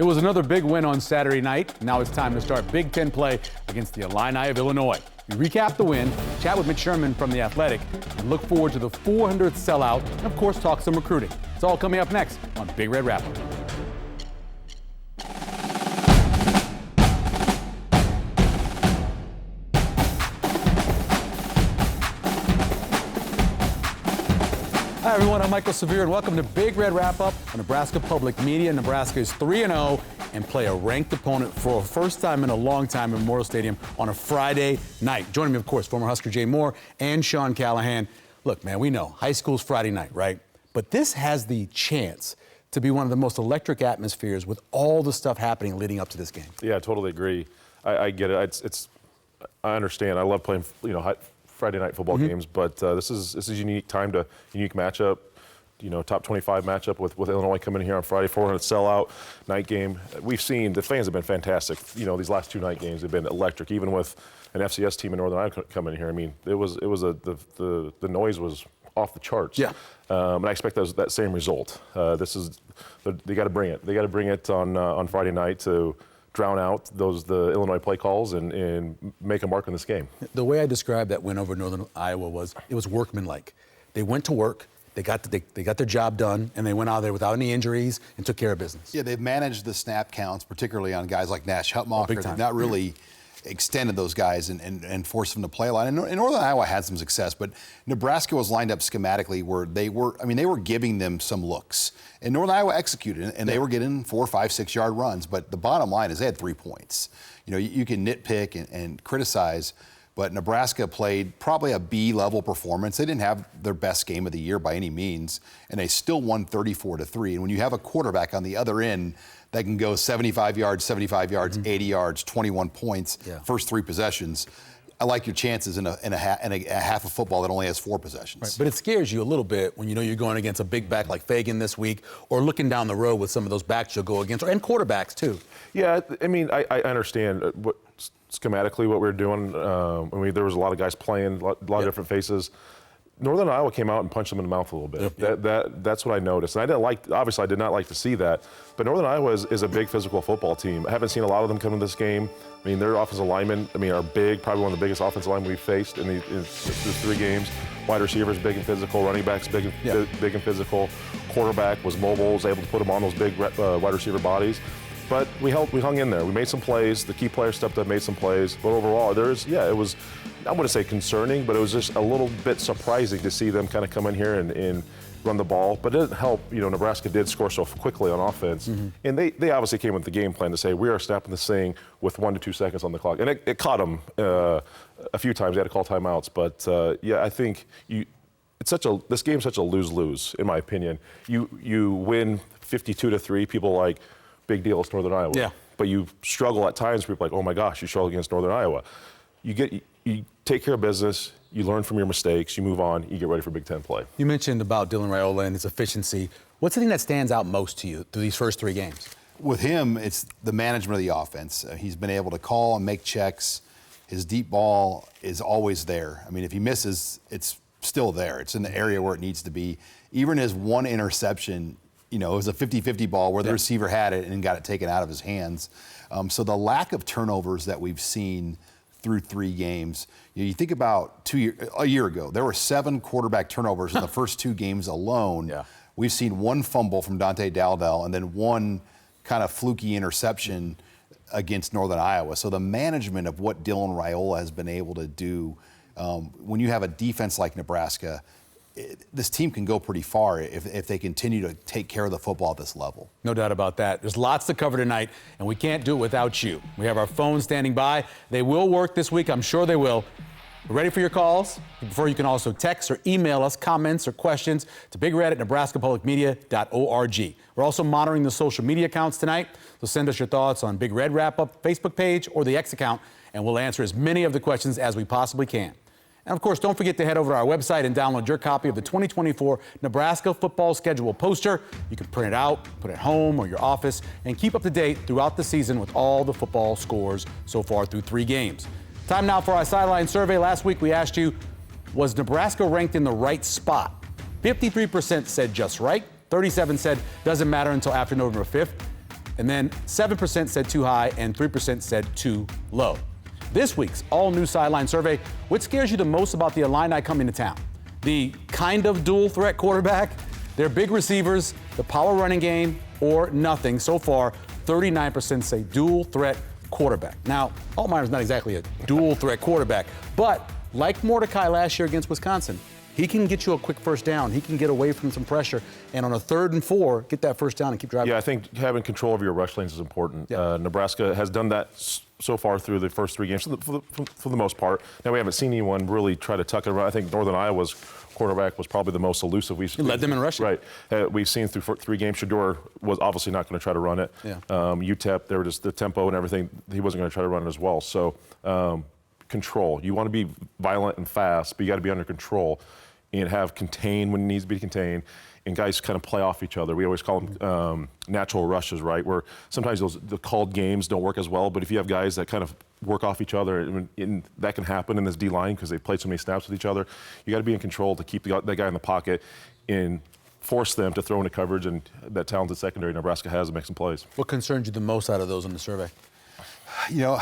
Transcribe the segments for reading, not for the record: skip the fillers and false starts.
It was another big win on Saturday night. Now it's time to start Big Ten play against the Illini of Illinois. We recap the win, chat with Mitch Sherman from The Athletic, and look forward to the 400th sellout, and of course talk some recruiting. It's all coming up next on Big Red Wrap-Up. Hi everyone, I'm Michael Severe and welcome to Big Red Wrap-Up on Nebraska Public Media. Nebraska is 3-0 and play a ranked opponent for a first time in a long time in Memorial Stadium on a Friday night. Joining me, of course, former Husker Jay Moore and Sean Callahan. Look, man, we know high school's Friday night, right? But this has the chance to be one of the most electric atmospheres with all the stuff happening leading up to this game. Yeah, I totally agree. I get it. I understand. I love playing, Friday night football games, but this is a unique time unique matchup. Top 25 matchup with Illinois coming in here on Friday, 400 sellout night game. We've seen the fans have been fantastic. These last two night games have been electric, even with an FCS team in Northern Iowa coming in here. I mean, the noise was off the charts. Yeah. And I expect that same result. They got to bring it. They got to bring it on Friday night to drown out the Illinois play calls and make a mark in this game. The way I described that win over Northern Iowa was it was workmanlike. They went to work. They got their job done, and they went out there without any injuries and took care of business. Yeah, they've managed the snap counts, particularly on guys like Nash Hutmacher. They've not really extended those guys and forced them to play a lot. And Northern Iowa had some success, but Nebraska was lined up schematically where they were giving them some looks. And Northern Iowa executed, and they were getting 4, 5, 6 yard runs. But the bottom line is they had 3 points. You can nitpick and criticize, but Nebraska played probably a B-level performance. They didn't have their best game of the year by any means, and they still won 34-3. And when you have a quarterback on the other end that can go 75 yards, 80 yards, 21 points, first 3 possessions, I like your chances in a half of football that only has 4 possessions. Right, but it scares you a little bit when you're going against a big back like Fagan this week, or looking down the road with some of those backs you'll go against, and quarterbacks too. Yeah, I mean, I understand schematically what we're doing. There was a lot of guys playing, a lot of different faces. Northern Iowa came out and punched them in the mouth a little bit. That's what I noticed. And I did not like to see that. But Northern Iowa is a big physical football team. I haven't seen a lot of them come in this game. I mean, their offensive linemen, are big, probably one of the biggest offensive linemen we've faced in the 3 games. Wide receivers, big and physical. Running backs, big and physical. Quarterback was mobile, was able to put them on those big wide receiver bodies. But we hung in there. We made some plays. The key players stepped up, made some plays. But overall, it was, I wouldn't say concerning, but it was just a little bit surprising to see them kind of come in here and run the ball. But it didn't help. Nebraska did score so quickly on offense. Mm-hmm. And they obviously came with the game plan to say, we are snapping this thing with 1 to 2 seconds on the clock. And it caught them a few times. They had to call timeouts. But, I think this game's such a lose-lose, in my opinion. You win 52-3. People like, big deal, it's Northern Iowa. Yeah. But you struggle at times. People are like, oh my gosh, you struggle against Northern Iowa. You take care of business, you learn from your mistakes, you move on, you get ready for Big Ten play. You mentioned about Dylan Raiola and his efficiency. What's the thing that stands out most to you through these first 3 games? With him, it's the management of the offense. He's been able to call and make checks. His deep ball is always there. If he misses, it's still there. It's in the area where it needs to be. Even his 1 interception, it was a 50-50 ball where the receiver had it and got it taken out of his hands. So the lack of turnovers that we've seen through 3 games, you think about a year ago, there were 7 quarterback turnovers in the first 2 games alone. Yeah. We've seen 1 fumble from Dante Dowdell and then 1 kind of fluky interception against Northern Iowa. So the management of what Dylan Raiola has been able to do, when you have a defense like Nebraska, this team can go pretty far if they continue to take care of the football at this level. No doubt about that. There's lots to cover tonight, and we can't do it without you. We have our phones standing by. They will work this week. I'm sure they will. We're ready for your calls. Before, you can also text or email us comments or questions to bigred@nebraskapublicmedia.org. We're also monitoring the social media accounts tonight, so send us your thoughts on Big Red Wrap-Up Facebook page or the X account, and we'll answer as many of the questions as we possibly can. And, of course, don't forget to head over to our website and download your copy of the 2024 Nebraska football schedule poster. You can print it out, put it at home or your office, and keep up to date throughout the season with all the football scores so far through 3 games. Time now for our sideline survey. Last week we asked you, was Nebraska ranked in the right spot? 53% said just right. 37% said doesn't matter until after November 5th. And then 7% said too high and 3% said too low. This week's all-new sideline survey, what scares you the most about the Illini coming to town? The kind of dual threat quarterback, their big receivers, the power running game, or nothing? So far, 39% say dual threat quarterback. Now, Altmaier's not exactly a dual threat quarterback, but like Mordecai last year against Wisconsin, he can get you a quick first down. He can get away from some pressure, and on a 3rd and 4, get that first down and keep driving. Yeah, I think having control of your rush lanes is important. Yeah. Nebraska has done that so far through the first 3 games, for the most part. Now, we haven't seen anyone really try to tuck it around. I think Northern Iowa's quarterback was probably the most elusive we've seen. He led them in rushing. Right. We've seen through 3 games. Shedeur was obviously not going to try to run it. Yeah. UTEP, they were just the tempo and everything. He wasn't going to try to run it as well. So, control. You want to be violent and fast, but you got to be under control and have contain when it needs to be contained. And guys kind of play off each other. We always call them natural rushes, right? Where sometimes the called games don't work as well, but if you have guys that kind of work off each other, and that can happen in this D-line because they played so many snaps with each other, you got to be in control to keep that guy in the pocket and force them to throw into coverage, and that talented secondary Nebraska has to make some plays. What concerns you the most out of those in the survey? You know,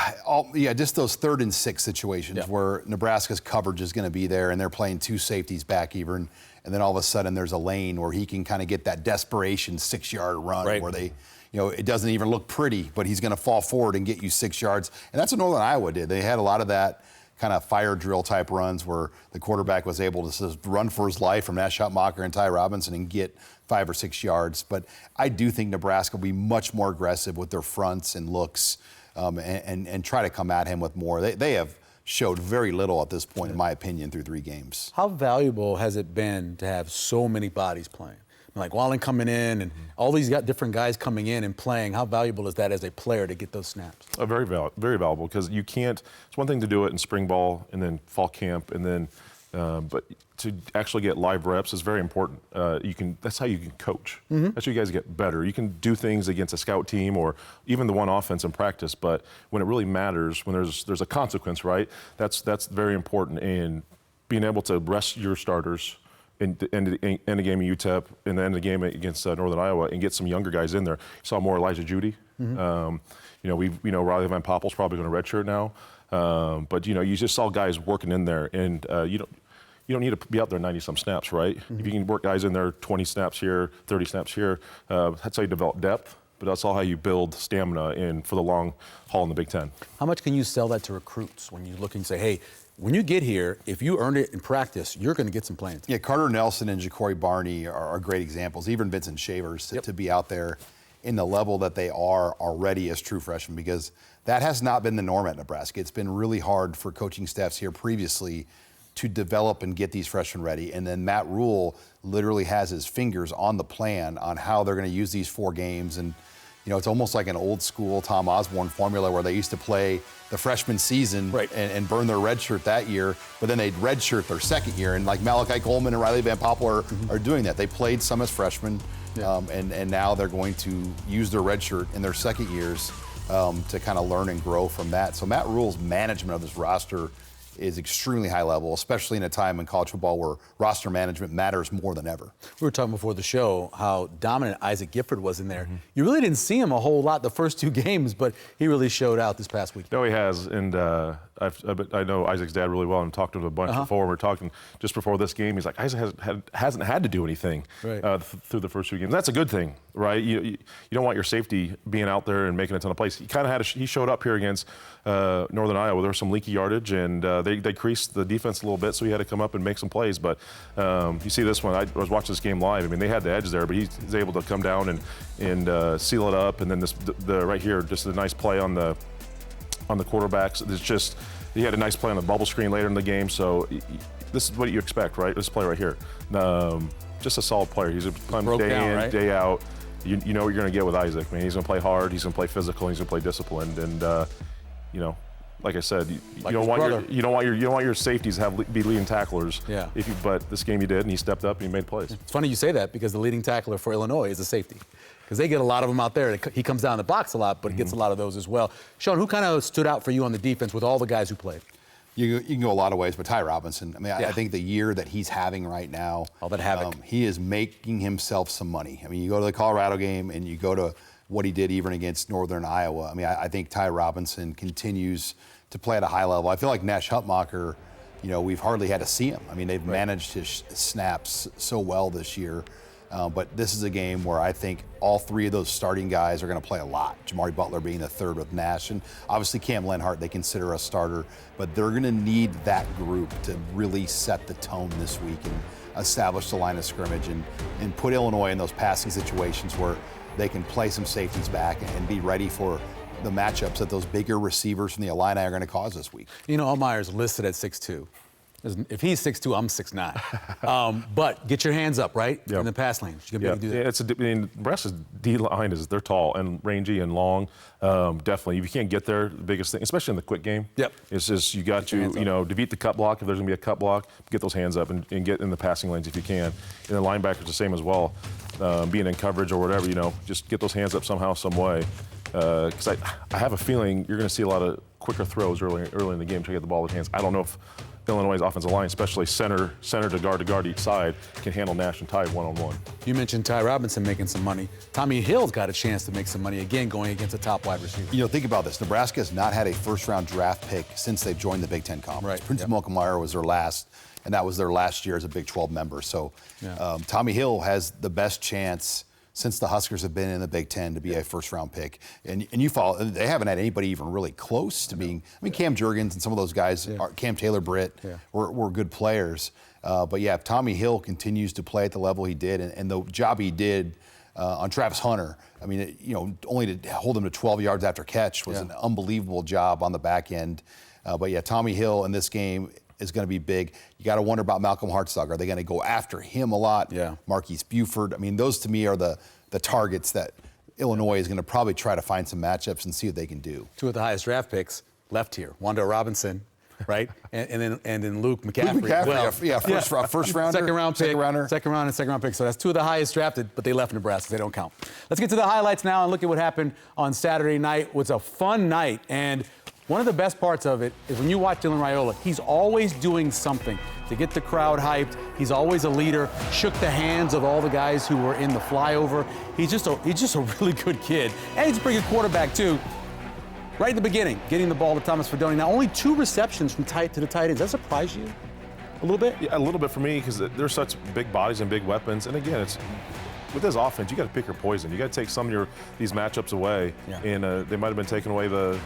just those 3rd and 6 situations where Nebraska's coverage is going to be there and they're playing 2 safeties back even, and then all of a sudden there's a lane where he can kind of get that desperation 6-yard run where they, it doesn't even look pretty, but he's going to fall forward and get you 6 yards. And that's what Northern Iowa did. They had a lot of that kind of fire drill type runs where the quarterback was able to just run for his life from Nash Hutmacher and Ty Robinson and get 5 or 6 yards. But I do think Nebraska will be much more aggressive with their fronts and looks. And try to come at him with more. They have showed very little at this point, in my opinion, through 3 games. How valuable has it been to have so many bodies playing? Like Wallen coming in and all these different guys coming in and playing. How valuable is that as a player to get those snaps? Very valuable because you can't. It's one thing to do it in spring ball and then fall camp and then, but to actually get live reps is very important. That's how you can coach. That's how you guys get better. You can do things against a scout team or even the one offense in practice, but when it really matters, when there's a consequence, right? That's very important. And being able to rest your starters in the end of the game at UTEP and the end of the game against Northern Iowa and get some younger guys in there. You saw more Elijah Judy. Riley Van Poppel's probably going to redshirt now. But you just saw guys working in there, and you don't need to be out there 90-some snaps, right? If you can work guys in there 20 snaps here, 30 snaps here, that's how you develop depth. But that's all how you build stamina for the long haul in the Big Ten. How much can you sell that to recruits when you look and say, hey, when you get here, if you earned it in practice, you're going to get some playing time? Yeah, Carter Nelson and Ja'Cory Barney are great examples. Even Vincent Shavers to be out there in the level that they are already as true freshmen, because that has not been the norm at Nebraska. It's been really hard for coaching staffs here previously to develop and get these freshmen ready. And then Matt Rule literally has his fingers on the plan on how they're going to use these 4 games. And, it's almost like an old school Tom Osborne formula where they used to play the freshman season and burn their red shirt that year, but then they'd red shirt their second year. And like Malachi Coleman and Riley Van Poppel are doing that. They played some as freshmen, and now they're going to use their red shirt in their second years to kind of learn and grow from that. So Matt Rule's management of this roster is extremely high level, especially in a time in college football where roster management matters more than ever. We were talking before the show how dominant Isaac Gifford was in there. You really didn't see him a whole lot the first 2 games, but he really showed out this past week. No, he has, and I know Isaac's dad really well and talked to him a bunch before. We were talking just before this game. He's like, Isaac hasn't had to do anything through the first 2 games. That's a good thing, right? You don't want your safety being out there and making a ton of plays. He kind of he showed up here against Northern Iowa. There was some leaky yardage, and they creased the defense a little bit, so he had to come up and make some plays. But you see this one. I was watching this game live. I mean, they had the edge there, but he's able to come down and seal it up. And then the right here, just a nice play on the quarterbacks. It's just he had a nice play on the bubble screen later in the game. So this is what you expect, right? This play right here. Just a solid player. He's playing day in, day out. You know what you're going to get with Isaac. Man, he's going to play hard. He's going to play physical. He's going to play disciplined. And like I said, you don't want your safeties to be leading tacklers. Yeah. But this game he did, and he stepped up and he made plays. It's funny you say that because the leading tackler for Illinois is a safety. Because they get a lot of them out there. He comes down the box a lot, but gets a lot of those as well. Sean, who kind of stood out for you on the defense with all the guys who played? You can go a lot of ways, but Ty Robinson, I mean, I think the year that he's having right now, all that havoc. He is making himself some money. I mean, you go to the Colorado game and you go to what he did even against Northern Iowa. I mean, I think Ty Robinson continues to play at a high level. I feel like Nash Hutmacher, we've hardly had to see him. I mean, they've managed his snaps so well this year. But this is a game where I think all three of those starting guys are going to play a lot. Jamari Butler being the third with Nash, and obviously Cam Lenhart they consider a starter. But they're going to need that group to really set the tone this week and establish the line of scrimmage and put Illinois in those passing situations where they can play some safeties back and be ready for the matchups that those bigger receivers from the Illini are going to cause this week. Allmeyer's listed at 6'2". If he's 6'2", I'm 6'9". But get your hands up, right? Yep. In the pass lanes. You can do that. Nebraska's D-line they're tall and rangy and long. Definitely, if you can't get there, the biggest thing, especially in the quick game, is just you got to, defeat the cut block. If there's going to be a cut block, get those hands up and get in the passing lanes if you can. And the linebackers the same as well, being in coverage or whatever, just get those hands up somehow, some way. Because I have a feeling you're going to see a lot of quicker throws early in the game to get the ball in hands. I don't know if Illinois' offensive line, especially center to guard each side, can handle Nash and Ty one-on-one. You mentioned Ty Robinson making some money. Tommy Hill's got a chance to make some money again going against a top wide receiver. Think about this. Nebraska has not had a first-round draft pick since they've joined the Big Ten Conference. Right. Prince Mulkemeyer was their last, and that was their last year as a Big 12 member. So Tommy Hill has the best chance since the Huskers have been in the Big Ten to be a first-round pick. And you follow, they haven't had anybody even really close to being, Cam Jurgens and some of those guys, Cam Taylor-Britt, were good players. But if Tommy Hill continues to play at the level he did, and the job he did on Travis Hunter, only to hold him to 12 yards after catch was an unbelievable job on the back end. But Tommy Hill in this game is going to be big. You got to wonder about Malcolm Hartzog. Are they going to go after him a lot? Marquise Buford. Those to me are the targets that Illinois is going to probably try to find some matchups and see what they can do. Two of the highest draft picks left here. Wando Robinson, right? and then Luke McCaffrey. First rounder. Second round pick. So that's two of the highest drafted, but they left Nebraska. They don't count. Let's get to the highlights now and look at what happened on Saturday night. It was a fun night, and one of the best parts of it is when you watch Dylan Raiola, he's always doing something to get the crowd hyped. He's always a leader. Shook the hands of all the guys who were in the flyover. He's just a really good kid. And he's a pretty good quarterback, too. Right at the beginning, getting the ball to Thomas Fidone. Now, only 2 receptions from tight to the tight ends. Does that surprise you a little bit? Yeah, a little bit for me because they're such big bodies and big weapons. And again, with this offense, you got to pick your poison. You got to take some of these matchups away, and they might have been taking away the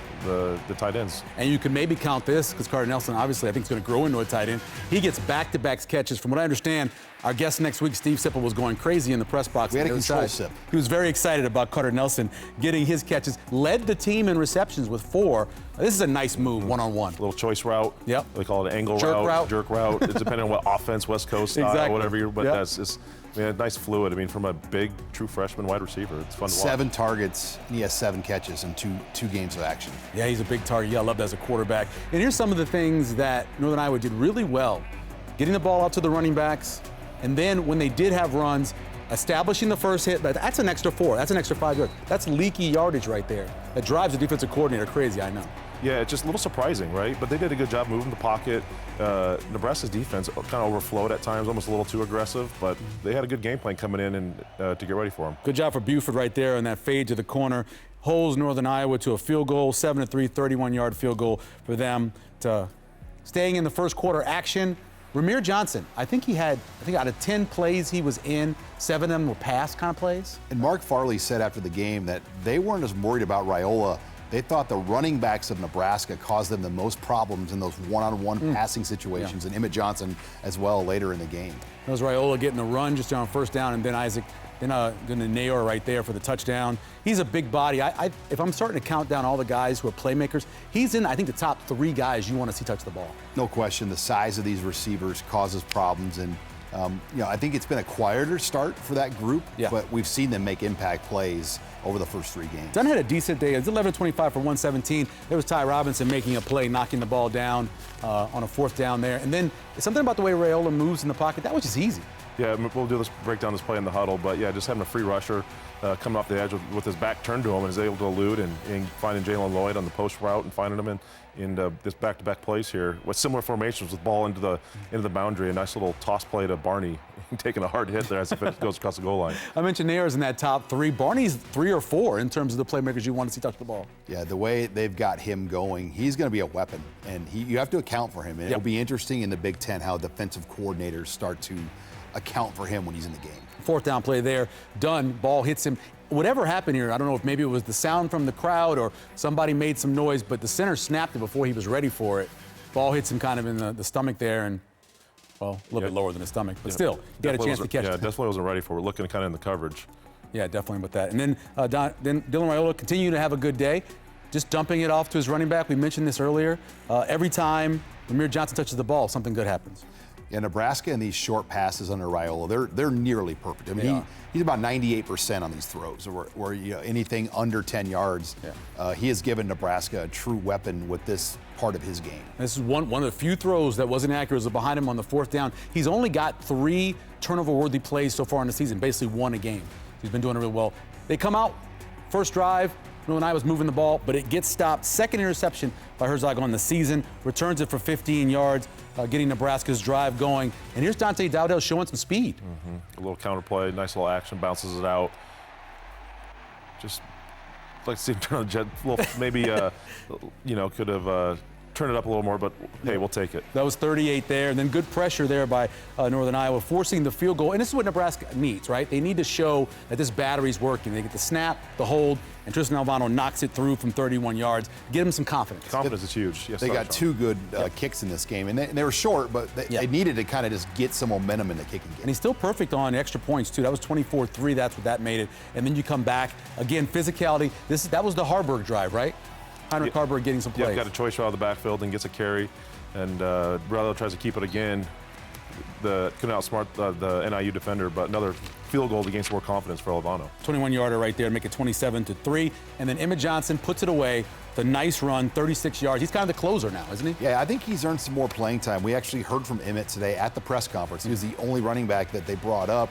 tight ends. And you can maybe count this because Carter Nelson, obviously, I think is going to grow into a tight end. He gets back-to-back catches. From what I understand, our guest next week, Steve Sipple, was going crazy in the press box. We had a control Sip. He was very excited about Carter Nelson getting his catches. Led the team in receptions with 4. This is a nice move, one-on-one. Little choice route. Yep. They call it an angle route. Jerk route. It's depending on what offense, West Coast style, whatever. But that's just nice fluid. From a big, true freshman wide receiver, it's fun to watch. 7 targets, and he has 7 catches in two games of action. Yeah, he's a big target. Yeah, I love that as a quarterback. And here's some of the things that Northern Iowa did really well. Getting the ball out to the running backs, and then when they did have runs, establishing the first hit. That's an extra 4. That's an extra 5 yards. That's leaky yardage right there. That drives the defensive coordinator crazy, I know. Yeah, it's just a little surprising, right? But they did a good job moving the pocket. Nebraska's defense kind of overflowed at times, almost a little too aggressive, but they had a good game plan coming in and to get ready for them. Good job for Buford right there on that fade to the corner. Holds Northern Iowa to a field goal, 7-3, 31-yard field goal for them. To staying in the first quarter action, Ramir Johnson, I think out of 10 plays he was in, 7 of them were pass kind of plays. And Mark Farley said after the game that they weren't as worried about Raiola. They thought the running backs of Nebraska caused them the most problems in those one-on-one passing situations, and Emmett Johnson as well later in the game. That was Raiola getting the run just on first down, and then Nayor right there for the touchdown. He's a big body. If I'm starting to count down all the guys who are playmakers, he's in, I think, the top 3 guys you want to see touch the ball. No question, the size of these receivers causes problems, and I think it's been a quieter start for that group, but we've seen them make impact plays over the first 3 games. Dunn had a decent day. It's 11-25 for 117. There was Ty Robinson making a play, knocking the ball down on a 4th down there. And then something about the way Raiola moves in the pocket, that was just easy. Yeah, we'll break down this play in the huddle, but yeah, just having a free rusher coming off the edge with his back turned to him and is able to elude and finding Jalen Lloyd on the post route and finding him in this back-to-back plays here with similar formations with ball into the boundary. A nice little toss play to Barney, taking a hard hit there as it goes across the goal line. I mentioned Nair's in that top 3. Barney's 3 or 4 in terms of the playmakers you want to see touch the ball. Yeah, the way they've got him going, he's going to be a weapon, and you have to account for him. And it'll be interesting in the Big Ten how defensive coordinators start to account for him when he's in the game. 4th down play there, done, ball hits him. Whatever happened here, I don't know if maybe it was the sound from the crowd or somebody made some noise, but the center snapped it before he was ready for it. Ball hits him kind of in the stomach there, and, well, a little bit lower than the stomach, but still, he had a chance to catch it. Yeah, definitely wasn't ready for it. Looking kind of in the coverage. Yeah, definitely with that. And then then Dylan Raiola continued to have a good day, just dumping it off to his running back. We mentioned this earlier. Every time Rahmir Johnson touches the ball, something good happens. Yeah, Nebraska and these short passes under Raiola, they're nearly perfect. I mean, he's about 98% on these throws, where anything under 10 yards. He has given Nebraska a true weapon with this part of his game. This is one of the few throws that wasn't accurate. It was behind him on the 4th down. He's only got 3 turnover-worthy plays so far in the season, basically 1 a game. He's been doing it really well. They come out, first drive, Northern Iowa's moving the ball, but it gets stopped. 2nd interception by Herzog on the season. Returns it for 15 yards, getting Nebraska's drive going. And here's Dante Dowdell showing some speed. A little counter play, nice little action, bounces it out. Just like to see him turn on the jet. Maybe, could have turned it up a little more, but hey, we'll take it. That was 38 there, and then good pressure there by Northern Iowa, forcing the field goal. And this is what Nebraska needs, right? They need to show that this battery's working. They get the snap, the hold, and Tristan Alvano knocks it through from 31 yards. Get him some confidence. Confidence is huge. Yes, they got 2 good kicks in this game, and they were short, but they needed to kind of just get some momentum in the kicking game. And he's still perfect on extra points, too. That was 24-3. That's what that made it. And then you come back. Again, physicality. That was the Harburg drive, right? Heinrich Harburg getting some plays. Yeah, got a choice out of the backfield and gets a carry. And Brother tries to keep it again. Couldn't outsmart the NIU defender, but another field goal to gain some more confidence for Alvano. 21-yarder right there to make it 27-3. And then Emmett Johnson puts it away. The nice run, 36 yards. He's kind of the closer now, isn't he? Yeah, I think he's earned some more playing time. We actually heard from Emmett today at the press conference. He was the only running back that they brought up.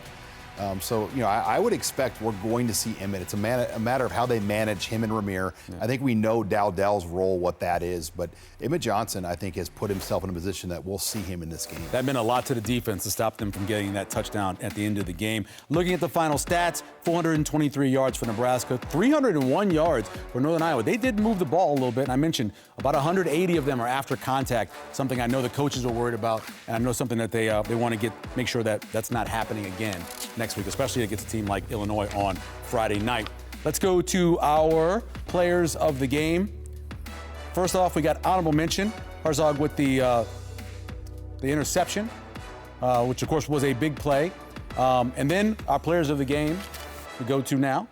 I would expect we're going to see Emmett. It's a matter of how they manage him and Rahmir. I think we know Dowdell's role, what that is, but Emmett Johnson, I think, has put himself in a position that we'll see him in this game. That meant a lot to the defense to stop them from getting that touchdown at the end of the game. Looking at the final stats, 423 yards for Nebraska, 301 yards for Northern Iowa. They did move the ball a little bit, and I mentioned about 180 of them are after contact, something I know the coaches are worried about, and I know something that they want to make sure that that's not happening again next week, especially against a team like Illinois on Friday night. Let's go to our players of the game. First off, we got honorable mention, Herzog with the interception, which of course was a big play. And then our players of the game we go to now.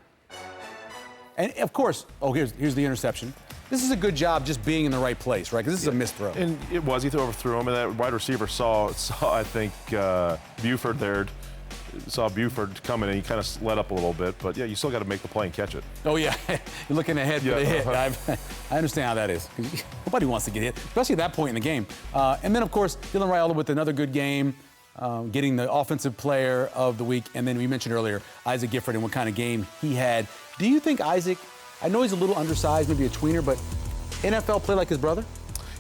And of course, here's the interception. This is a good job just being in the right place, right? Because this is a missed throw. And it was. He overthrew him, and that wide receiver saw I think, Buford there. Saw Buford coming, and he kind of let up a little bit. But, yeah, you still got to make the play and catch it. Oh, yeah. You're looking ahead for the hit. I understand how that is. Nobody wants to get hit, especially at that point in the game. And then, of course, Dylan Raiola with another good game, getting the offensive player of the week. And then we mentioned earlier Isaac Gifford and what kind of game he had. Do you think Isaac, I know he's a little undersized, maybe a tweener, but NFL play like his brother?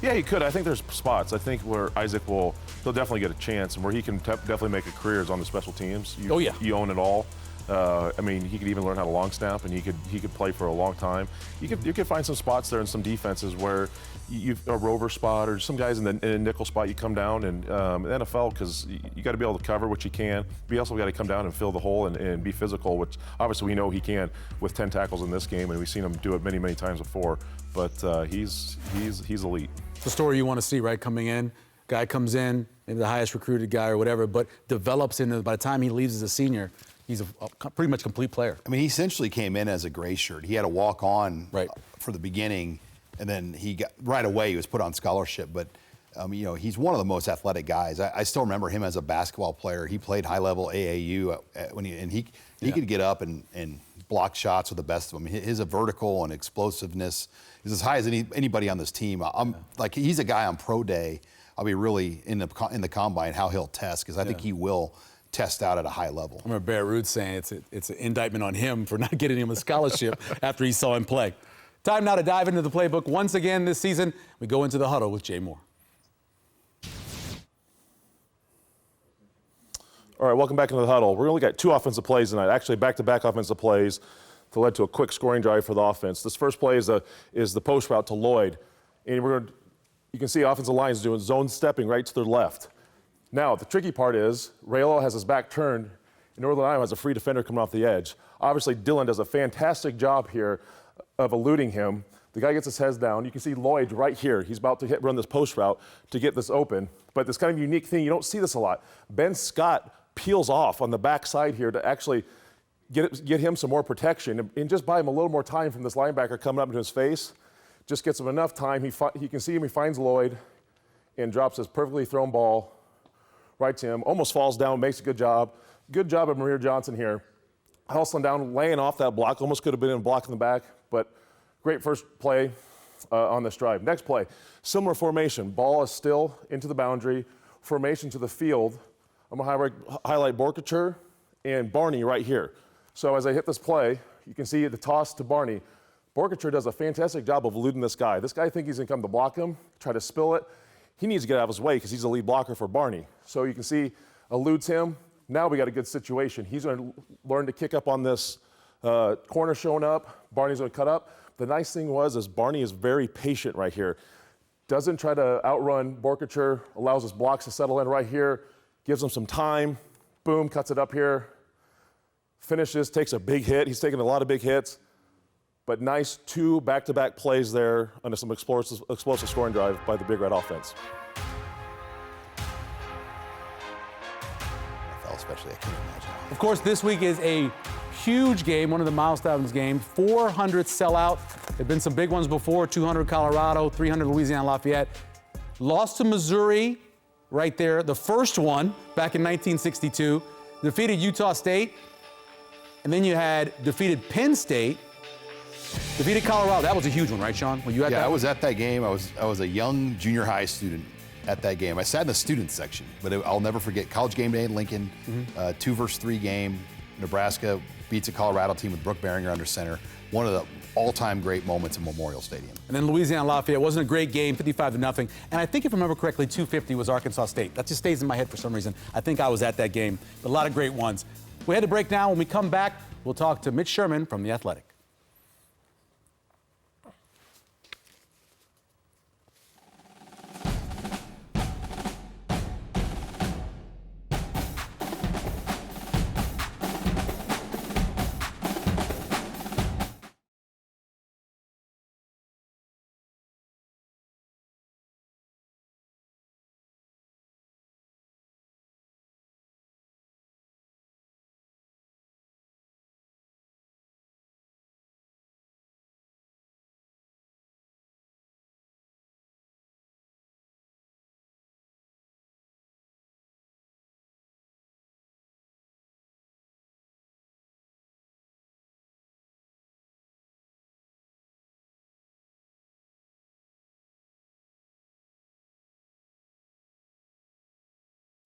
Yeah, he could. I think there's spots. I think where Isaac he'll definitely get a chance, and where he can definitely make a career is on the special teams. You own it all. I mean, he could even learn how to long snap, and he could play for a long time. You could find some spots there in some defenses where you've a rover spot or some guys in a nickel spot. You come down and NFL, because you got to be able to cover, which he can. But you also got to come down and fill the hole and be physical, which obviously we know he can with 10 tackles in this game, and we've seen him do it many, many times before. But he's elite. It's the story you want to see, right? Coming in, guy comes in, maybe the highest recruited guy or whatever, but develops into, by the time he leaves as a senior, he's a pretty much complete player. I mean, he essentially came in as a gray shirt. He had a walk-on for the beginning, and then right away he was put on scholarship. But he's one of the most athletic guys. I still remember him as a basketball player. He played high-level AAU he could get up and block shots with the best of them. His vertical and explosiveness is as high as anybody on this team. He's a guy on pro day. I'll be really in the combine how he'll test, because I think he will test out at a high level. I remember Barrett Ruud saying it's an indictment on him for not getting him a scholarship after he saw him play. Time now to dive into the playbook. Once again this season, we go into the huddle with Jay Moore. All right, welcome back into the huddle. We're going to look at 2 offensive plays tonight, actually back-to-back offensive plays that led to a quick scoring drive for the offense. This first play is the post route to Lloyd. And you can see offensive line is doing zone stepping right to their left. Now, the tricky part is Raylo has his back turned, and Northern Iowa has a free defender coming off the edge. Obviously, Dylan does a fantastic job here of eluding him. The guy gets his head down. You can see Lloyd right here. He's about to run this post route to get this open. But this kind of unique thing, you don't see this a lot. Ben Scott peels off on the backside here to actually get him some more protection and just buy him a little more time from this linebacker coming up into his face. Just gets him enough time. He can see him. He finds Lloyd and drops this perfectly thrown ball right to him. Almost falls down, makes a good job. Good job of Maria Johnson here. Hustling down, laying off that block. Almost could have been in a block in the back, but great first play on this drive. Next play, similar formation. Ball is still into the boundary. Formation to the field. I'm going to highlight Borkature and Barney right here. So as I hit this play, you can see the toss to Barney. Borkature does a fantastic job of eluding this guy. This guy thinks he's going to come to block him, try to spill it. He needs to get out of his way because he's the lead blocker for Barney. So you can see eludes him. Now we got a good situation. He's going to learn to kick up on this corner showing up. Barney's going to cut up. The nice thing is Barney is very patient right here. Doesn't try to outrun Borkature, allows his blocks to settle in right here, gives him some time. Boom, cuts it up here. Finishes, takes a big hit. He's taken a lot of big hits. But nice 2 back-to-back plays there under some explosive scoring drive by the Big Red offense. NFL especially, I can't imagine. Of course, this week is a huge game, one of the milestones games. 400 sellout. There have been some big ones before, 200 Colorado, 300 Louisiana Lafayette. Lost to Missouri right there, the first one back in 1962. Defeated Utah State. And then you had defeated Penn State. Defeated Colorado. That was a huge one, right, Sean? Were you at that? Yeah, I was at that game. I was a young junior high student at that game. I sat in the student section, but I'll never forget College Game Day in Lincoln, 2-3 game. Nebraska beats a Colorado team with Brooke Behringer under center. One of the all-time great moments in Memorial Stadium. And then Louisiana Lafayette wasn't a great game, 55-0. And I think if I remember correctly, 250 was Arkansas State. That just stays in my head for some reason. I think I was at that game. But a lot of great ones. We had to break now. When we come back, we'll talk to Mitch Sherman from The Athletic.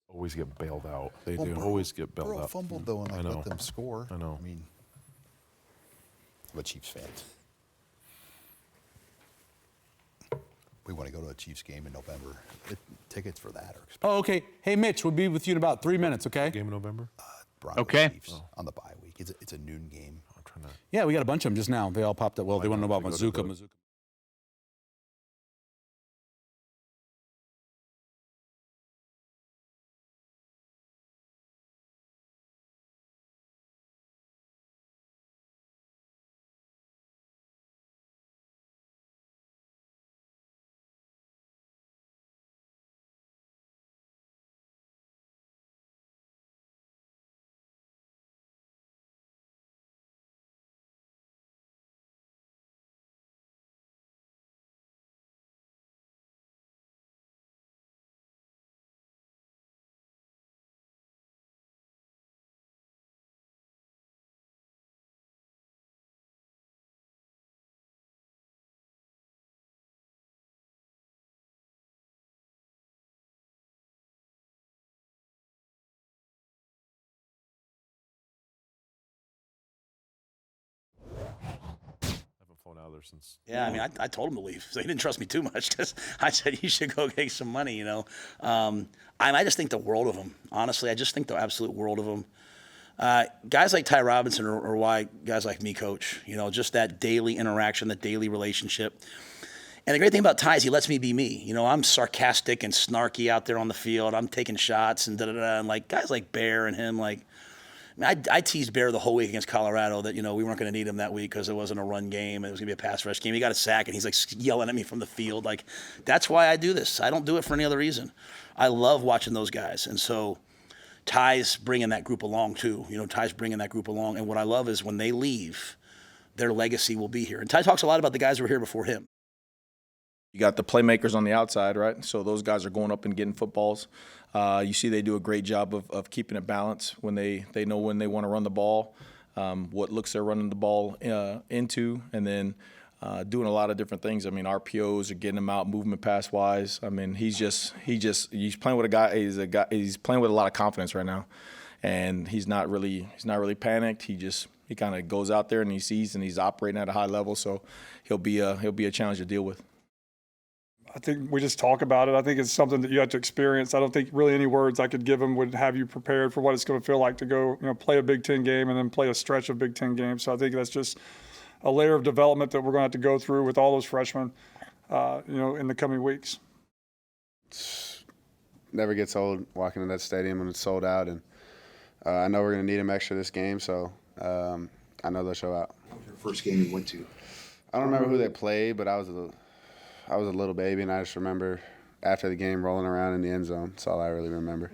Always get bailed out. They Well, do. Always get bailed Burrow out. fumbled though and I like know. let them score. I know. I mean, I'm a Chiefs fans. We want to go to a Chiefs game in November. Tickets for that are expensive. Oh, okay. Hey, Mitch, we'll be with you in about 3 minutes, okay? Game in November? Broncos Okay. Chiefs on the bye week. It's a noon game. I'm trying to. Yeah, we got a bunch of them just now. They all popped up. Well, they want to know about Go to Mazuka. the- going out of there since. Yeah, I mean, I told him to leave, so he didn't trust me too much. I said, you should go get some money, I just think the world of him. Honestly, I just think the absolute world of him. Guys like Ty Robinson are why guys like me coach, just that daily interaction, the daily relationship. And the great thing about Ty is he lets me be me. I'm sarcastic and snarky out there on the field. I'm taking shots and da-da-da. And, like, guys like Bear and him, like, I teased Bear the whole week against Colorado that, we weren't going to need him that week because it wasn't a run game. It was going to be a pass rush game. He got a sack, and he's, like, yelling at me from the field. Like, that's why I do this. I don't do it for any other reason. I love watching those guys. And so Ty's bringing that group along, too. Ty's bringing that group along. And what I love is when they leave, their legacy will be here. And Ty talks a lot about the guys who were here before him. You got the playmakers on the outside, right? So those guys are going up and getting footballs. You see they do a great job of keeping it balanced when they know when they want to run the ball, what looks they're running the ball into, and then doing a lot of different things. I mean, RPOs are getting him out, movement pass wise. I mean, he's playing with a guy. He's playing with a lot of confidence right now, and he's not really panicked. He kind of goes out there and he sees and he's operating at a high level. So he'll be a challenge to deal with. I think we just talk about it. I think it's something that you have to experience. I don't think really any words I could give him would have you prepared for what it's going to feel like to go, play a Big Ten game and then play a stretch of Big Ten games. So I think that's just a layer of development that we're going to have to go through with all those freshmen, in the coming weeks. Never gets old walking in that stadium when it's sold out, and I know we're going to need them extra this game, so I know they'll show out. What was your first game you went to? I don't remember who they played, but I was a little baby, and I just remember after the game rolling around in the end zone. That's all I really remember.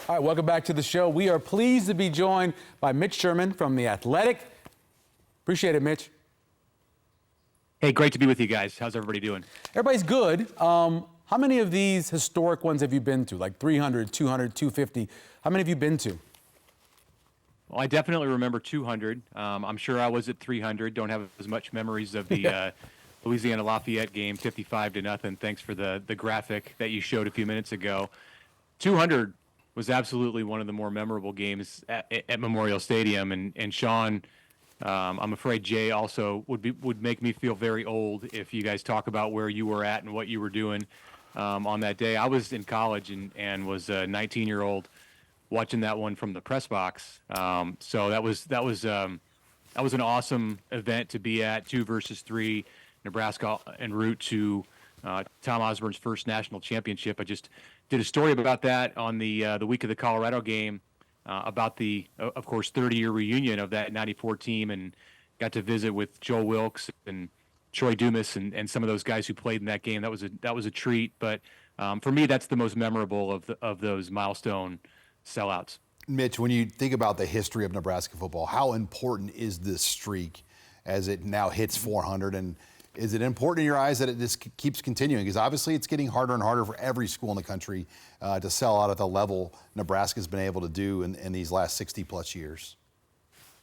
All right, welcome back to the show. We are pleased to be joined by Mitch Sherman from The Athletic. Appreciate it, Mitch. Hey, great to be with you guys. How's everybody doing? Everybody's good. How many of these historic ones have you been to, like 300, 200, 250? How many have you been to? Well, I definitely remember 200. I'm sure I was at 300. Don't have as much memories of the Louisiana Lafayette game, 55-0. Thanks for the graphic that you showed a few minutes ago. 200 was absolutely one of the more memorable games at Memorial Stadium. And Sean, I'm afraid Jay also would make me feel very old if you guys talk about where you were at and what you were doing on that day. I was in college and was a 19-year-old. Watching that one from the press box. So that was an awesome event to be at. 2 versus 3, Nebraska en route to Tom Osborne's first national championship. I just did a story about that on the week of the Colorado game about the, of course, 30-year reunion of that '94 team, and got to visit with Joe Wilkes and Troy Dumas and some of those guys who played in that game. That was a treat. But for me, that's the most memorable of those milestone sellouts. Mitch, when you think about the history of Nebraska football, how important is this streak as it now hits 400? And is it important in your eyes that it just keeps continuing? Because obviously it's getting harder and harder for every school in the country to sell out at the level Nebraska's been able to do in these last 60-plus years.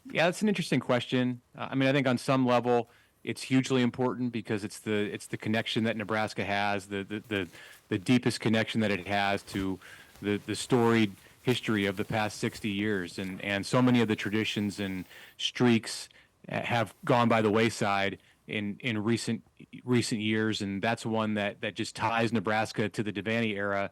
Yeah, that's an interesting question. I mean, I think on some level it's hugely important because it's the connection that Nebraska has, the deepest connection that it has to the storied history of the past 60 years, and so many of the traditions and streaks have gone by the wayside in recent years, and that's one that just ties Nebraska to the Devaney era.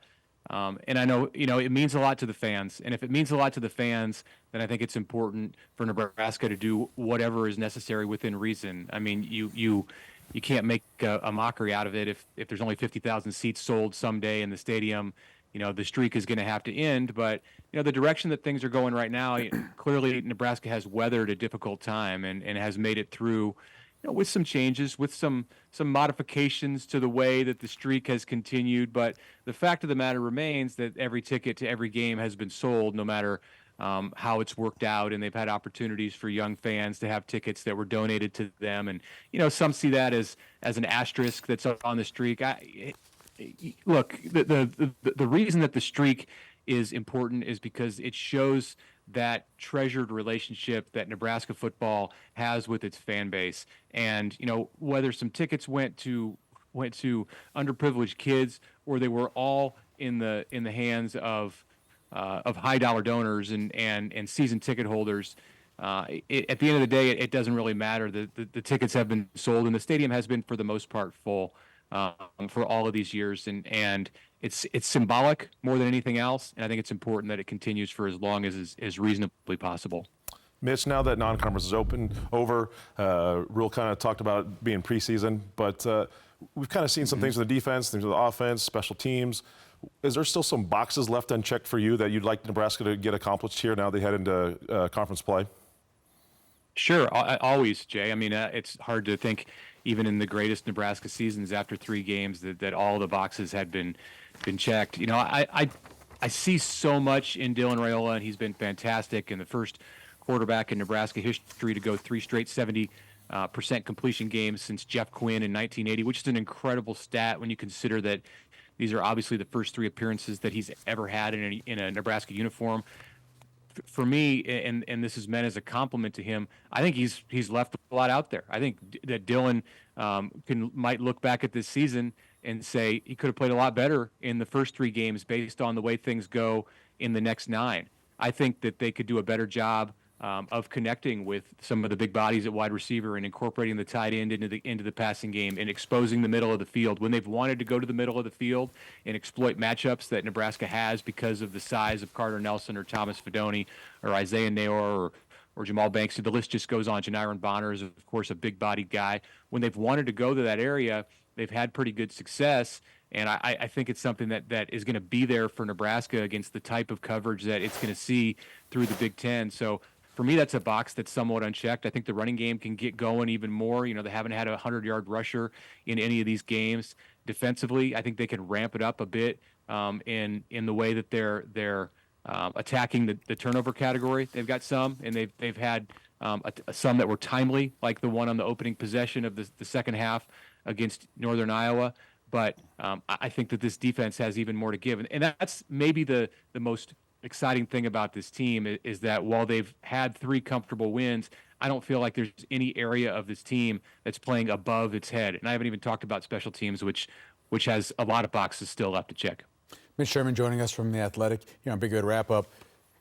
And I know it means a lot to the fans, and if it means a lot to the fans, then I think it's important for Nebraska to do whatever is necessary within reason. I mean, you can't make a mockery out of it if there's only 50,000 seats sold someday in the stadium. The streak is going to have to end, but the direction that things are going right now, clearly Nebraska has weathered a difficult time and has made it through, with some changes, with some modifications to the way that the streak has continued. But the fact of the matter remains that every ticket to every game has been sold, no matter how it's worked out, and they've had opportunities for young fans to have tickets that were donated to them. And some see that as an asterisk that's on the streak. Look, the reason that the streak is important is because it shows that treasured relationship that Nebraska football has with its fan base. And whether some tickets went to underprivileged kids or they were all in the hands of high dollar donors and season ticket holders, At the end of the day, it doesn't really matter. The tickets have been sold, and the stadium has been, for the most part, full for all of these years. And it's symbolic more than anything else. And I think it's important that it continues for as long as is reasonably possible. Mitch, now that non-conference is over, Rule kind of talked about being preseason, but we've kind of seen some things with the defense, things with the offense, special teams. Is there still some boxes left unchecked for you that you'd like Nebraska to get accomplished here now they head into conference play? Sure, always, Jay. I mean, it's hard to think, even in the greatest Nebraska seasons, after 3 games, that all the boxes had been checked. You know, I see so much in Dylan Raiola, and he's been fantastic, in the first quarterback in Nebraska history to go 3 straight 70% completion games since Jeff Quinn in 1980, which is an incredible stat when you consider that these are obviously the first 3 appearances that he's ever had in a Nebraska uniform. For me, and this is meant as a compliment to him, I think he's left a lot out there. I think that Dylan might look back at this season and say he could have played a lot better in the first 3 games based on the way things go in the next 9. I think that they could do a better job of connecting with some of the big bodies at wide receiver and incorporating the tight end into the passing game and exposing the middle of the field. When they've wanted to go to the middle of the field and exploit matchups that Nebraska has because of the size of Carter Nelson or Thomas Fidone or Isaiah Nayor or Jamal Banksy, the list just goes on. Janiron Bonner is, of course, a big-bodied guy. When they've wanted to go to that area, they've had pretty good success. And I think it's something that is going to be there for Nebraska against the type of coverage that it's going to see through the Big Ten. So for me, that's a box that's somewhat unchecked. I think the running game can get going even more. You know, they haven't had a 100-yard rusher in any of these games. Defensively, I think they can ramp it up a bit in the way that they're attacking the turnover category. They've got some, and they've had some that were timely, like the one on the opening possession of the second half against Northern Iowa. But I think that this defense has even more to give, and that's maybe the most exciting thing about this team is that while they've had 3 comfortable wins, I don't feel like there's any area of this team that's playing above its head. And I haven't even talked about special teams, which has a lot of boxes still left to check. Mitch Sherman joining us from The Athletic here on Big Red Wrap-Up.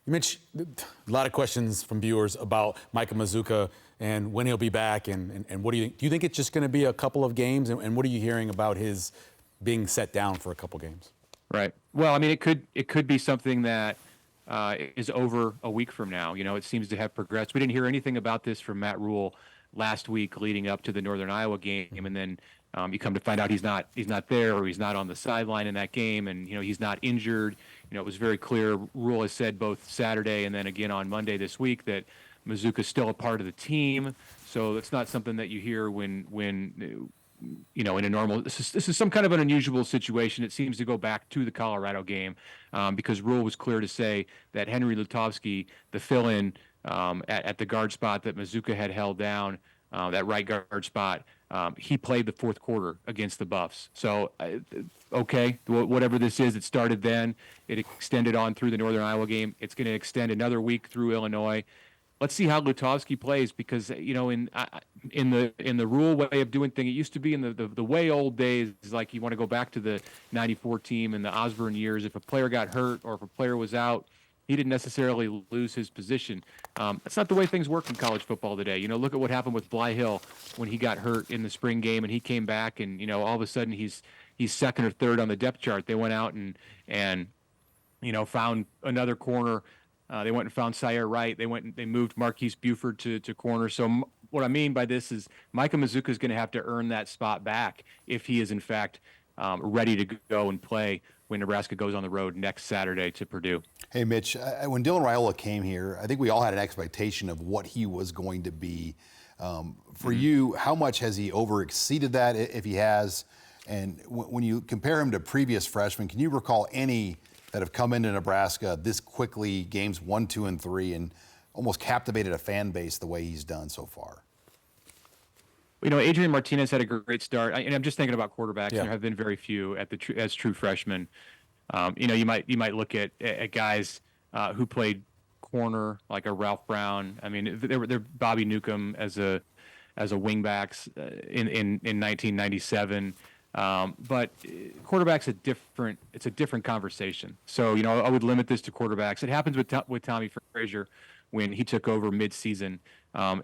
Mitch, a lot of questions from viewers about Micah Mazzccua and when he'll be back, and what do you think? Do you think it's just going to be a couple of games, and what are you hearing about his being set down for a couple games? Right. Well, I mean, it could be something that is over a week from now. You know, it seems to have progressed. We didn't hear anything about this from Matt Rule last week leading up to the Northern Iowa game, and then you come to find out he's not there, or he's not on the sideline in that game, and he's not injured. It was very clear. Rule has said both Saturday and then again on Monday this week that Mazzccua is still a part of the team. So it's not something that you hear when in a normal. This is some kind of an unusual situation. It seems to go back to the Colorado game because Rule was clear to say that Henry Lutovsky, the fill-in at the guard spot that Mazzccua had held down, that right guard spot, he played the fourth quarter against the Buffs. So, okay, whatever this is, it started then. It extended on through the Northern Iowa game. It's going to extend another week through Illinois. Let's see how Lutovsky plays because, in the Rule way of doing things, it used to be in the way old days, like you want to go back to the 94 team and the Osborne years. If a player got hurt or if a player was out, he didn't necessarily lose his position. That's not the way things work in college football today. Look at what happened with Bly Hill when he got hurt in the spring game and he came back and, all of a sudden he's second or third on the depth chart. They went out and found another corner. They went and found Sire Wright. They moved Marquise Buford to corner. So what I mean by this is Micah Mazzccua is going to have to earn that spot back if he is in fact ready to go and play when Nebraska goes on the road next Saturday to Purdue. Hey, Mitch, when Dylan Raiola came here, I think we all had an expectation of what he was going to be. For you, how much has he overexceeded that, if he has? And when you compare him to previous freshmen, can you recall any that have come into Nebraska this quickly, games 1, 2, and 3, and almost captivated a fan base the way he's done so far? Adrian Martinez had a great start. And I'm just thinking about quarterbacks. Yeah. There have been very few as true freshmen. You might look at guys who played corner, like a Ralph Brown. I mean, they're Bobby Newcomb as a wingbacks in 1997. But quarterbacks it's a different conversation. So I would limit this to quarterbacks. It happens with Tommy Frazier when he took over midseason.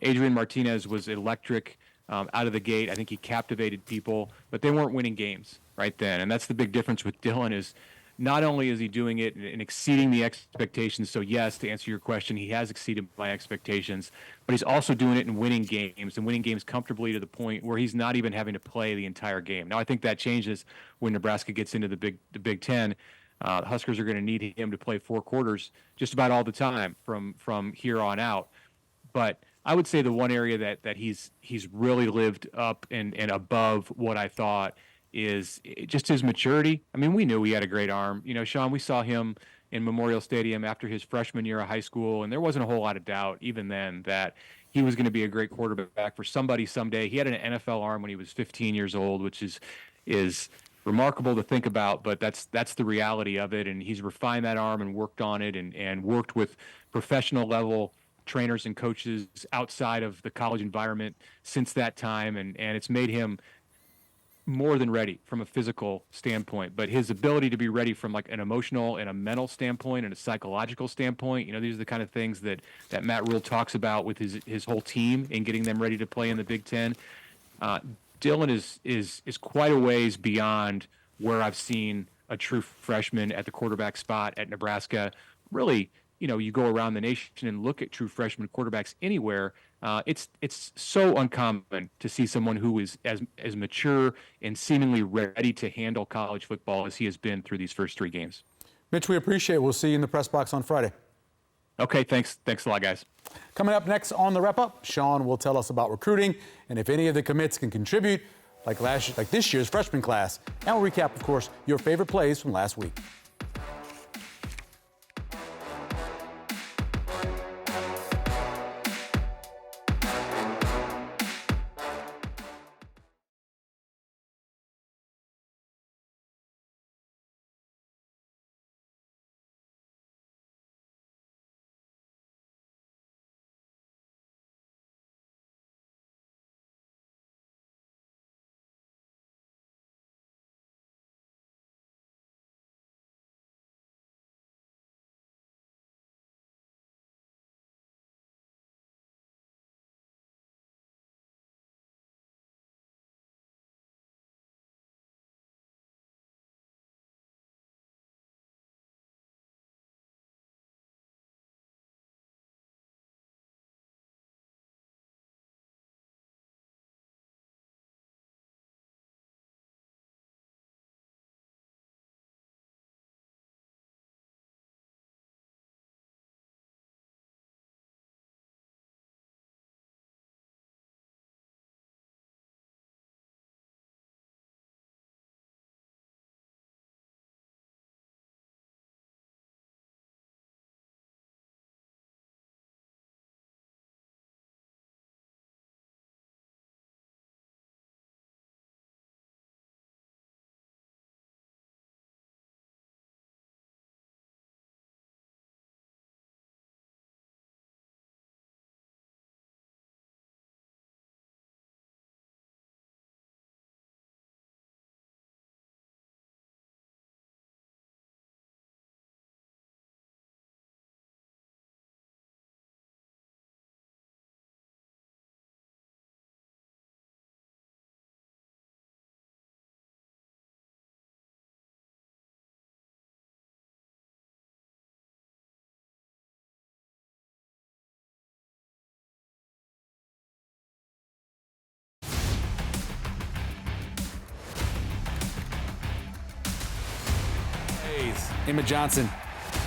Adrian Martinez was electric out of the gate. I think he captivated people, but they weren't winning games right then. And that's the big difference with Dylan is not only is he doing it and exceeding the expectations, so yes, to answer your question, he has exceeded my expectations, but he's also doing it and winning games comfortably to the point where he's not even having to play the entire game. Now, I think that changes when Nebraska gets into the Big Ten. The Huskers are going to need him to play 4 quarters just about all the time from here on out. But I would say the one area that he's really lived up and above what I thought is just his maturity. I mean, we knew he had a great arm. You know, Sean, we saw him in Memorial Stadium after his freshman year of high school, and there wasn't a whole lot of doubt even then that he was going to be a great quarterback for somebody someday. He had an NFL arm when he was 15 years old, which is remarkable to think about, but that's the reality of it. And he's refined that arm and worked on it and worked with professional level trainers and coaches outside of the college environment since that time, and it's made him more than ready from a physical standpoint, but his ability to be ready from like an emotional and a mental standpoint and a psychological standpoint, you know, these are the kind of things that Matt Rule talks about with his whole team and getting them ready to play in the Big Ten. Dylan is quite a ways beyond where I've seen a true freshman at the quarterback spot at Nebraska. Really, you know, you go around the nation and look at true freshman quarterbacks anywhere. It's so uncommon to see someone who is as mature and seemingly ready to handle college football as he has been through these first 3 games. Mitch, we appreciate it. We'll see you in the press box on Friday. Okay, thanks a lot, guys. Coming up next on the Rep Up, Sean will tell us about recruiting and if any of the commits can contribute like this year's freshman class. And we'll recap, of course, your favorite plays from last week. Emmett Johnson,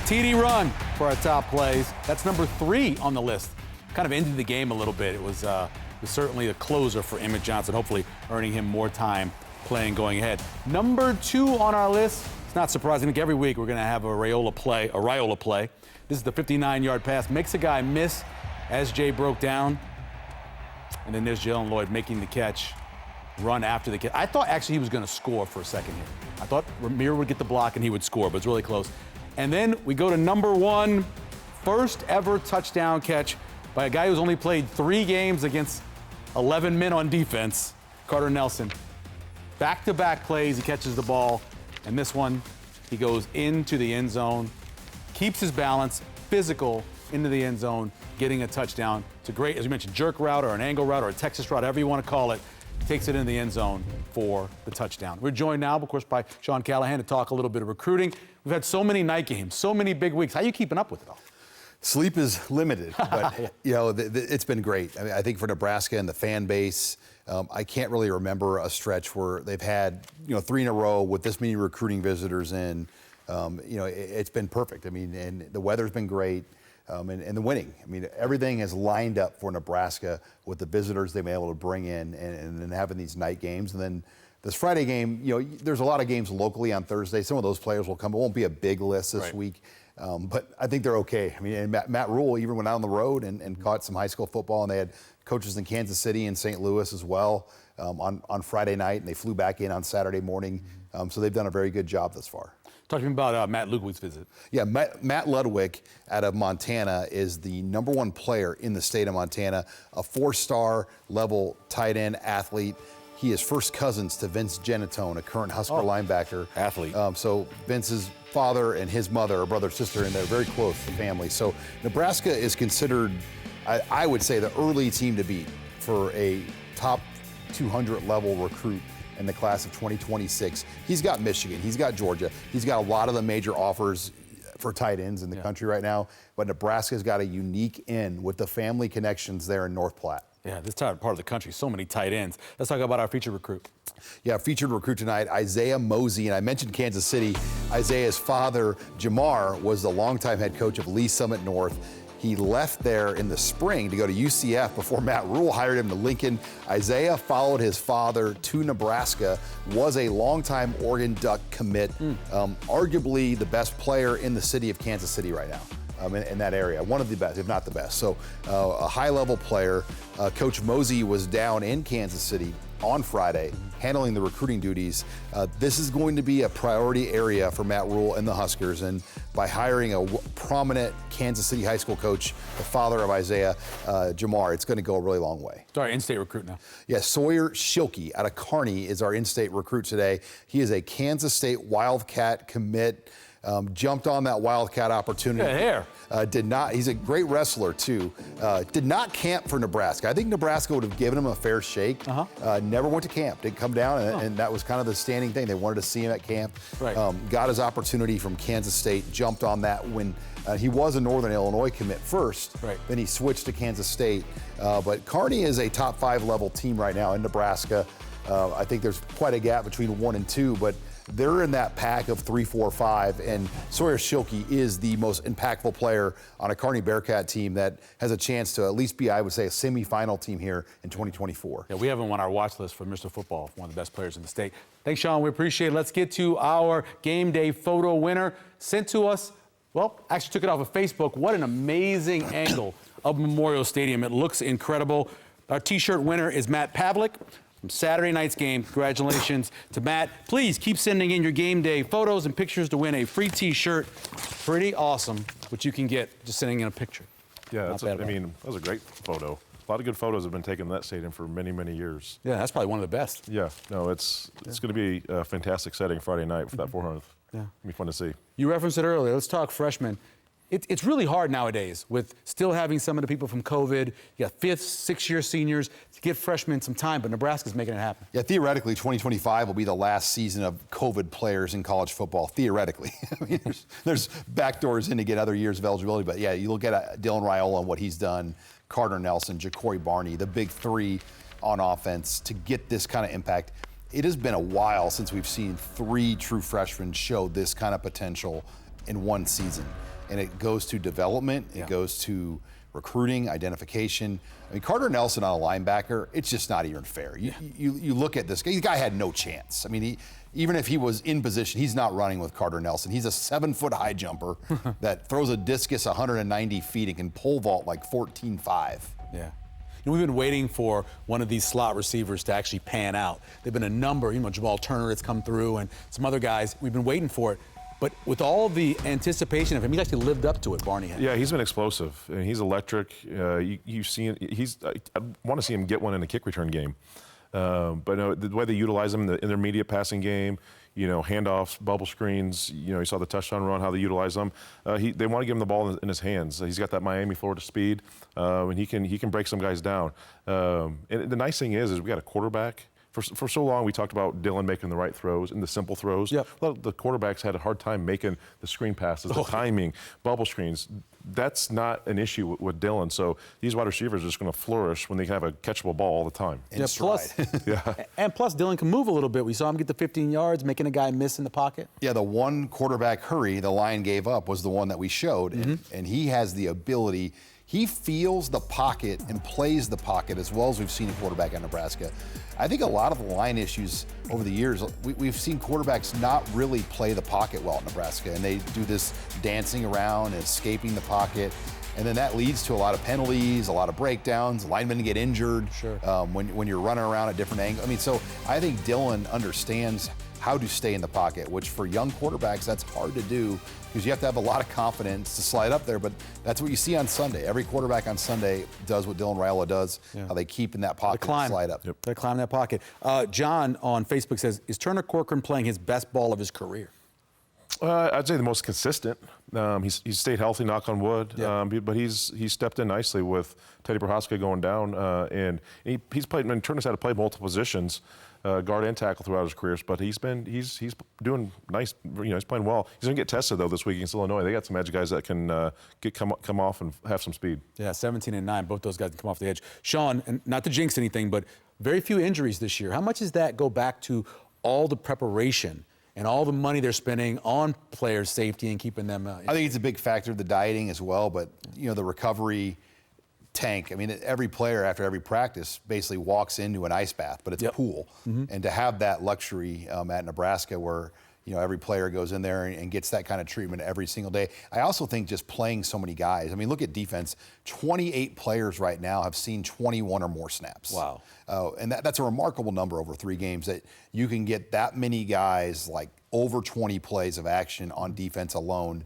TD run for our top plays. That's number 3 on the list. Kind of ended the game a little bit. It was certainly a closer for Emmett Johnson, hopefully earning him more time playing going ahead. Number 2 on our list. It's not surprising. I think every week we're going to have a Raiola play. This is the 59-yard pass. Makes a guy miss as Jay broke down. And then there's Jalen Lloyd making the catch. Run after the catch. I thought actually he was going to score for a second here. I thought Ramir would get the block and he would score, but it's really close. And then we go to number 1, first ever touchdown catch by a guy who's only played 3 games against 11 men on defense, Carter Nelson. Back-to-back plays, he catches the ball, and this one, he goes into the end zone, keeps his balance, physical, into the end zone, getting a touchdown. It's a great, as you mentioned, jerk route or an angle route or a Texas route, however you want to call it. Takes it in the end zone for the touchdown. We're joined now, of course, by Sean Callahan to talk a little bit of recruiting. We've had so many night games, so many big weeks. How are you keeping up with it all? Sleep is limited, but it's been great. I mean, I think for Nebraska and the fan base, I can't really remember a stretch where they've had 3 in a row with this many recruiting visitors in. It's been perfect. I mean, and the weather's been great. And the winning. I mean, everything has lined up for Nebraska with the visitors they've been able to bring in and then having these night games. And then this Friday game, there's a lot of games locally on Thursday. Some of those players will come. It won't be a big list this week, but I think they're okay. I mean, and Matt Rule even went out on the road and caught some high school football, and they had coaches in Kansas City and St. Louis as well on Friday night, and they flew back in on Saturday morning. So they've done a very good job thus far. Talk to me about Matt Ludwig's visit. Yeah, Matt Ludwig out of Montana is the #1 player in the state of Montana, a 4-star level tight end athlete. He is first cousins to Vince Genatone, a current Husker linebacker. Athlete. So Vince's father and his mother are brother, sister, and they're very close family. So Nebraska is considered, I would say, the early team to beat for a top 200 level recruit in the class of 2026. He's got Michigan, he's got Georgia, he's got a lot of the major offers for tight ends in the country right now, but Nebraska's got a unique in with the family connections there in North Platte. Yeah, this part of the country, so many tight ends. Let's talk about our featured recruit. Yeah, featured recruit tonight, Isaiah Mosey. And I mentioned Kansas City. Isaiah's father, Jamar, was the longtime head coach of Lee Summit North. He left there in the spring to go to UCF before Matt Rule hired him to Lincoln. Isaiah followed his father to Nebraska, was a longtime Oregon Duck commit, arguably the best player in the city of Kansas City right now. In that area, one of the best, if not the best. So a high-level player. Coach Mosey was down in Kansas City on Friday, handling the recruiting duties. This is going to be a priority area for Matt Rule and the Huskers, and by hiring a prominent Kansas City high school coach, the father of Isaiah, Jamar, it's going to go a really long way. It's our in-state recruit now. Yeah, Sawyer Schilke out of Kearney is our in-state recruit today. He is a Kansas State Wildcat commit. Jumped on that Wildcat opportunity. Yeah, hair. He's a great wrestler too. Did not camp for Nebraska. I think Nebraska would have given him a fair shake. Never went to camp. Didn't come down, and that was kind of the standing thing. They wanted to see him at camp. Right. Got his opportunity from Kansas State. Jumped on that when he was a Northern Illinois commit first. Right. Then he switched to Kansas State. But Kearney is a top 5 level team right now in Nebraska. I think there's quite a gap between 1 and 2, but they're in that pack of 3, 4, 5, and Sawyer Schilke is the most impactful player on a Kearney Bearcat team that has a chance to at least be, I would say, a semifinal team here in 2024. Yeah, we have him on our watch list for Mr. Football, one of the best players in the state. Thanks, Sean. We appreciate it. Let's get to our game day photo winner sent to us. Well, actually took it off of Facebook. What an amazing angle of Memorial Stadium. It looks incredible. Our T-shirt winner is Matt Pavlik from Saturday night's game. Congratulations to Matt. Please keep sending in your game day photos and pictures to win a free T-shirt. Pretty awesome, which you can get just sending in a picture. Yeah, that was a great photo. A lot of good photos have been taken in that stadium for many, many years. Yeah, that's probably one of the best. Yeah, no, it's going to be a fantastic setting Friday night for that 400th. Yeah. It'll be fun to see. You referenced it earlier. Let's talk freshmen. It's really hard nowadays with still having some of the people from COVID. You got 5th, 6th-year seniors to give freshmen some time, but Nebraska's making it happen. Yeah, theoretically, 2025 will be the last season of COVID players in college football. Theoretically, I mean, there's backdoors in to get other years of eligibility, but yeah, you look at Dylan Raiola and what he's done, Carter Nelson, Ja'Cory Barney, the big 3 on offense to get this kind of impact. It has been a while since we've seen 3 true freshmen show this kind of potential in one season. And it goes to development, it goes to recruiting, identification. I mean, Carter Nelson on a linebacker, it's just not even fair. You look at this guy, the guy had no chance. I mean, even if he was in position, he's not running with Carter Nelson. He's a 7-foot high jumper that throws a discus 190 feet and can pole vault like 14.5. Yeah. We've been waiting for one of these slot receivers to actually pan out. There've been a number, Jamal Turner has come through and some other guys. We've been waiting for it. But with all the anticipation of him, he's actually lived up to it, Barney has. Yeah, he's been explosive. And he's electric. You've seen, I want to see him get one in a kick return game. But no, the way they utilize them in the intermediate passing game, handoffs, bubble screens, you saw the touchdown run, how they utilize them. They want to give him the ball in his hands. He's got that Miami, Florida speed, and he can break some guys down. And the nice thing is we got a quarterback. For so long, we talked about Dylan making the right throws and the simple throws. Yep. Well, the quarterbacks had a hard time making the screen passes, the timing, bubble screens. That's not an issue with Dylan. So these wide receivers are just going to flourish when they have a catchable ball all the time. In stride. And plus, Dylan can move a little bit. We saw him get the 15 yards, making a guy miss in the pocket. Yeah, the one quarterback hurry the line gave up was the one that we showed, and he has the ability. He feels the pocket and plays the pocket as well as we've seen a quarterback at Nebraska. I think a lot of the line issues over the years, we've seen quarterbacks not really play the pocket well at Nebraska, and they do this dancing around and escaping the pocket. And then that leads to a lot of penalties, a lot of breakdowns, linemen get injured when you're running around at different angles. I mean, so I think Dylan understands how to stay in the pocket, which for young quarterbacks, that's hard to do because you have to have a lot of confidence to slide up there. But that's what you see on Sunday. Every quarterback on Sunday does what Dylan Raiola does, how they keep in that pocket and slide up. They climb that pocket. John on Facebook says, is Turner Corcoran playing his best ball of his career? I'd say the most consistent. He's stayed healthy, knock on wood. But he's stepped in nicely with Teddy Prohaska going down, and he's played. And Turner's had to play multiple positions, guard and tackle throughout his careers. But he's doing nice. He's playing well. He's going to get tested though this week against Illinois. They got some edge guys that can come off and have some speed. Yeah, 17 and 9. Both those guys can come off the edge. Sean, and not to jinx anything, but very few injuries this year. How much does that go back to all the preparation and all the money they're spending on players' safety and keeping them? I think it's a big factor of the dieting as well, but the recovery tank. I mean, every player after every practice basically walks into an ice bath, but it's a pool. And to have that luxury at Nebraska where every player goes in there and gets that kind of treatment every single day. I also think just playing so many guys. I mean, look at defense. 28 players right now have seen 21 or more snaps. Wow. And that's a remarkable number over 3 games that you can get that many guys like over 20 plays of action on defense alone.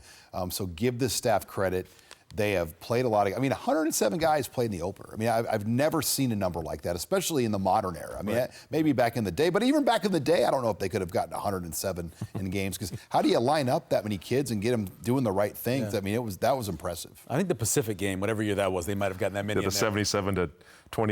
So give this staff credit. They have played a lot of, 107 guys played in the opener. I mean, I've never seen a number like that, especially in the modern era. I mean, maybe back in the day, but even back in the day, I don't know if they could have gotten 107 in games because how do you line up that many kids and get them doing the right things? I mean, that was impressive. I think the Pacific game, whatever year that was, they might have gotten that many. The 77-20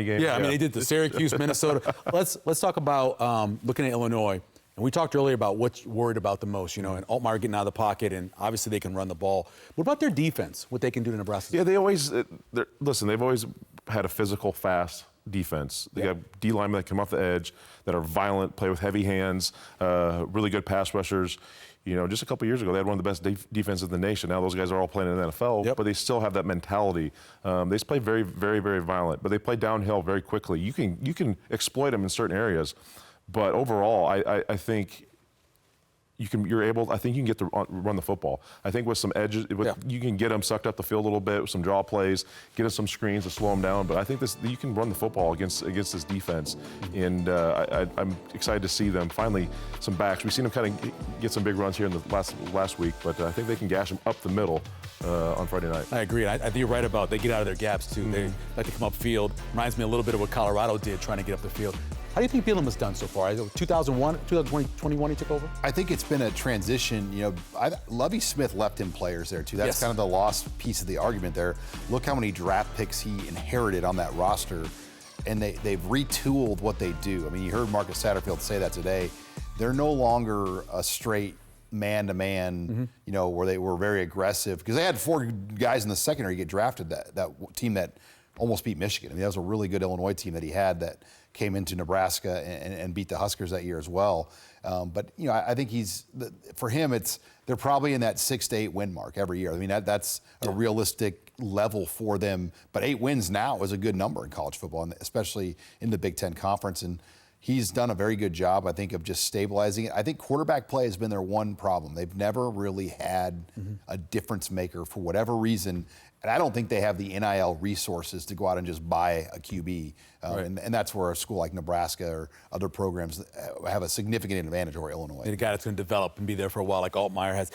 game. Yeah, I mean, they did the Syracuse, Minnesota. Let's talk about looking at Illinois. And we talked earlier about what you're worried about the most, and Altmaier getting out of the pocket, and obviously they can run the ball. What about their defense, what they can do to Nebraska? Yeah, they've always had a physical, fast defense. They got D linemen that come off the edge, that are violent, play with heavy hands, really good pass rushers. Just a couple years ago, they had one of the best defenses in the nation. Now those guys are all playing in the NFL, but they still have that mentality. They just play very, very, very violent, but they play downhill very quickly. You can exploit them in certain areas. But overall, I think you can get to run the football. I think with some edges, you can get them sucked up the field a little bit with some draw plays, get them some screens to slow them down. But I think you can run the football against this defense, and I'm excited to see them finally some backs. We've seen them kind of get some big runs here in the last week, but I think they can gash them up the middle on Friday night. I agree. I think you're right about they get out of their gaps too. They like to come upfield. Reminds me a little bit of what Colorado did trying to get up the field. How do you think Bielema's done so far? 2021 he took over? I think it's been a transition. Lovie Smith left in players there too. That's kind of the lost piece of the argument there. Look how many draft picks he inherited on that roster, and they've retooled what they do. I mean, you heard Marcus Satterfield say that today. They're no longer a straight man-to-man, where they were very aggressive because they had 4 guys in the secondary get drafted. That team that almost beat Michigan. I mean, that was a really good Illinois team that he had that came into Nebraska and beat the Huskers that year as well. But I think for him, they're probably in that 6 to 8 win mark every year. I mean, that's a realistic level for them. But 8 wins now is a good number in college football, and especially in the Big Ten Conference. And he's done a very good job, I think, of just stabilizing it. I think quarterback play has been their one problem. They've never really had a difference maker for whatever reason And I don't think they have the NIL resources to go out and just buy a QB. Right. And that's where a school like Nebraska or other programs have a significant advantage over Illinois. And a guy that's going to develop and be there for a while, like Altmaier has.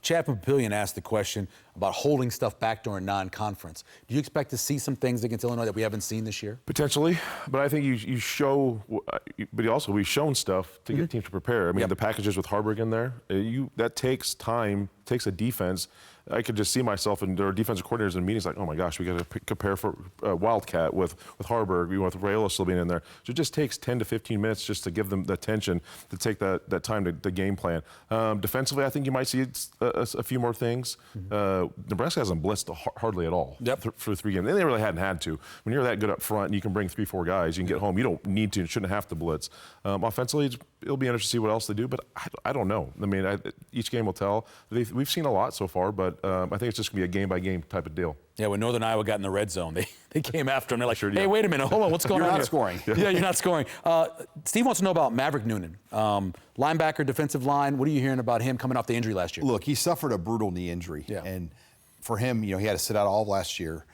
Chad Papillion asked the question about holding stuff back during non-conference. Do you expect to see some things against Illinois that we haven't seen this year? Potentially, but I think you show, but also we've shown stuff to get teams to prepare. I mean, the packages with Harburg in there, that takes time, takes a defense. I could just see myself and there are defensive coordinators in meetings like, oh my gosh, we got to compare for Wildcat with Harburg, with Raiola still being in there. So it just takes 10 to 15 minutes just to give them the attention to take that time to game plan. Defensively, I think you might see a few more things. Nebraska hasn't blitzed hardly at all for 3 games. And they really hadn't had to. When you're that good up front and you can bring 3-4 guys, you can get home. You don't need to and shouldn't have to blitz. Offensively, it'll be interesting to see what else they do, but I don't know. I mean, each game will tell. We've seen a lot so far, but I think it's just going to be a game-by-game type of deal. Yeah, when Northern Iowa got in the red zone, they came after him. They're like, hey, wait a minute, hold on, what's going on You're here? not scoring. Yeah, you're not scoring. Steve wants to know about Maverick Noonan. Linebacker, defensive line, what are you hearing about him coming off the injury last year? Look, he suffered a brutal knee injury. Yeah. And for him, he had to sit out all of last year.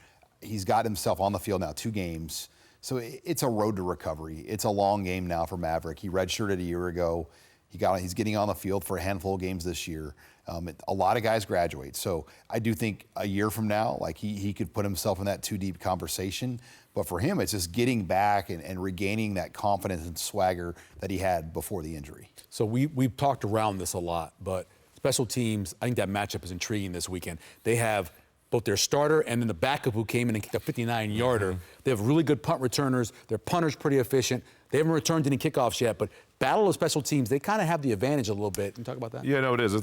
He's got himself on the field now 2 games. So it's a road to recovery. It's a long game now for Maverick. He redshirted a year ago. He's getting on the field for a handful of games this year. A lot of guys graduate. So I do think a year from now, like he could put himself in that 2-deep conversation. But for him, it's just getting back and regaining that confidence and swagger that he had before the injury. So we've talked around this a lot, but special teams, I think that matchup is intriguing this weekend. They have both their starter and then the backup who came in and kicked a 59-yarder. They have really good punt returners. Their punter's pretty efficient. They haven't returned any kickoffs yet, but battle of special teams, they kind of have the advantage a little bit. Can you talk about that? Yeah, no, it is.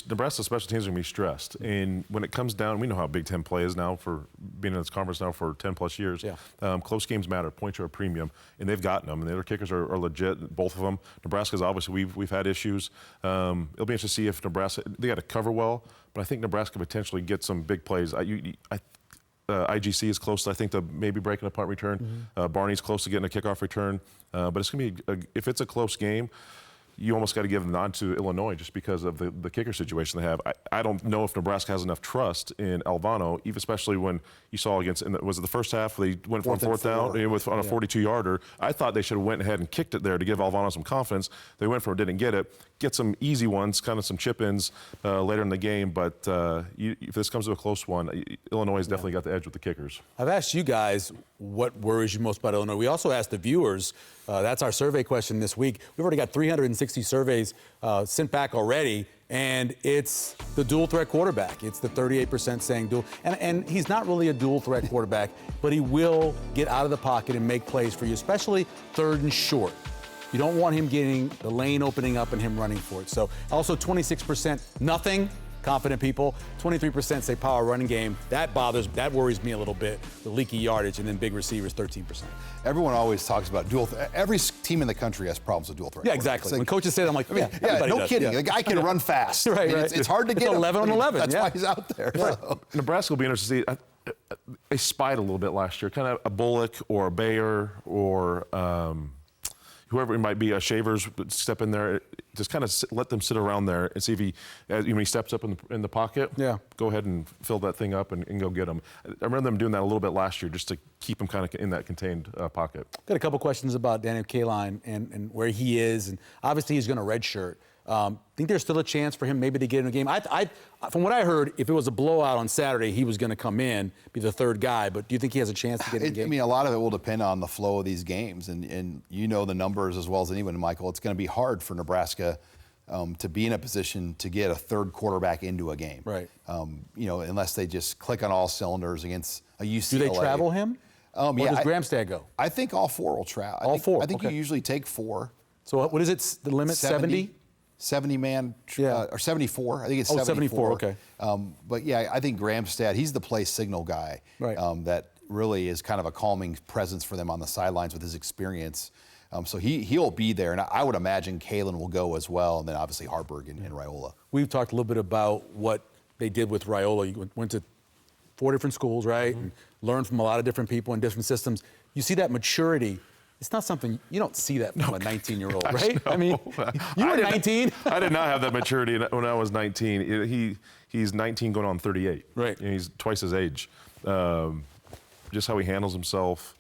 Nebraska special teams are going to be stressed. And when it comes down, we know how Big Ten play is now for being in this conference now for 10-plus years. Yeah. Close games matter. Points are a premium, and they've gotten them. And the other kickers are legit, both of them. Nebraska's obviously, we've had issues. It'll be interesting to see if Nebraska, they got to cover well, but I think Nebraska potentially get some big plays. IGC is close, I think, to maybe breaking a punt return. Barney's close to getting a kickoff return. But it's going to be, if it's a close game, you almost got to give the nod to Illinois just because of the kicker situation they have. I don't know if Nebraska has enough trust in Alvano, even especially when you saw was it the first half they went for fourth down on a 42-yarder. I thought they should have went ahead and kicked it there to give Alvano some confidence. They went for it, didn't get it. Get some easy ones, kind of some chip-ins later in the game. But if this comes to a close one, Illinois has definitely got the edge with the kickers. I've asked you guys what worries you most about Illinois. We also asked the viewers. That's our survey question this week. We've already got 360 surveys sent back already, and it's the dual threat quarterback. It's the 38% saying dual. And he's not really a dual threat quarterback, but he will get out of the pocket and make plays for you, especially third and short. You don't want him getting the lane opening up and him running for it. So also 26% nothing. Confident people, 23% say power running game. That worries me a little bit, the leaky yardage, and then big receivers, 13%. Everyone always talks about dual threat. Every team in the country has problems with dual threat. Yeah, exactly. Like, when coaches say that, I'm like, no does. kidding. Yeah. The guy can run fast. Right, right. It's hard to get him. 11 on 11. That's why he's out there. Right. So. Nebraska will be interested to see. They spied a little bit last year, kind of a Bullock or a Bayer or whoever it might be, a Shavers step in there, just kind of let them sit around there and see if when he steps up in the pocket, go ahead and fill that thing up and go get him. I remember them doing that a little bit last year just to keep him kind of in that contained pocket. Got a couple questions about Daniel Kaline and where he is, and obviously he's going to redshirt. Think there's still a chance for him maybe to get in a game? From what I heard, if it was a blowout on Saturday, he was going to come in, be the third guy. But do you think he has a chance to get in a game? I mean, a lot of it will depend on the flow of these games. And you know the numbers as well as anyone, Michael. It's going to be hard for Nebraska to be in a position to get a third quarterback into a game. Right. Unless they just click on all cylinders against a UCLA. Do they travel him? Or does Gramstad go? I think all 4 will travel. All 4? I think you usually take 4. So what is it, the limit, 70? 70-man, or 74. I think it's 74. 74, okay. But yeah, I think Gramstad, he's the play signal guy. Right. That really is kind of a calming presence for them on the sidelines with his experience. So he'll be there, and I would imagine Kaline will go as well, and then obviously Harburg and Raiola. We've talked a little bit about what they did with Raiola. You went to 4 different schools, right? And learned from a lot of different people in different systems. You see that maturity. It's not something, you don't see that from a 19-year-old, right? I mean, you were 19. I did not have that maturity when I was 19. He's 19 going on 38. Right. And he's twice his age. Just how he handles himself.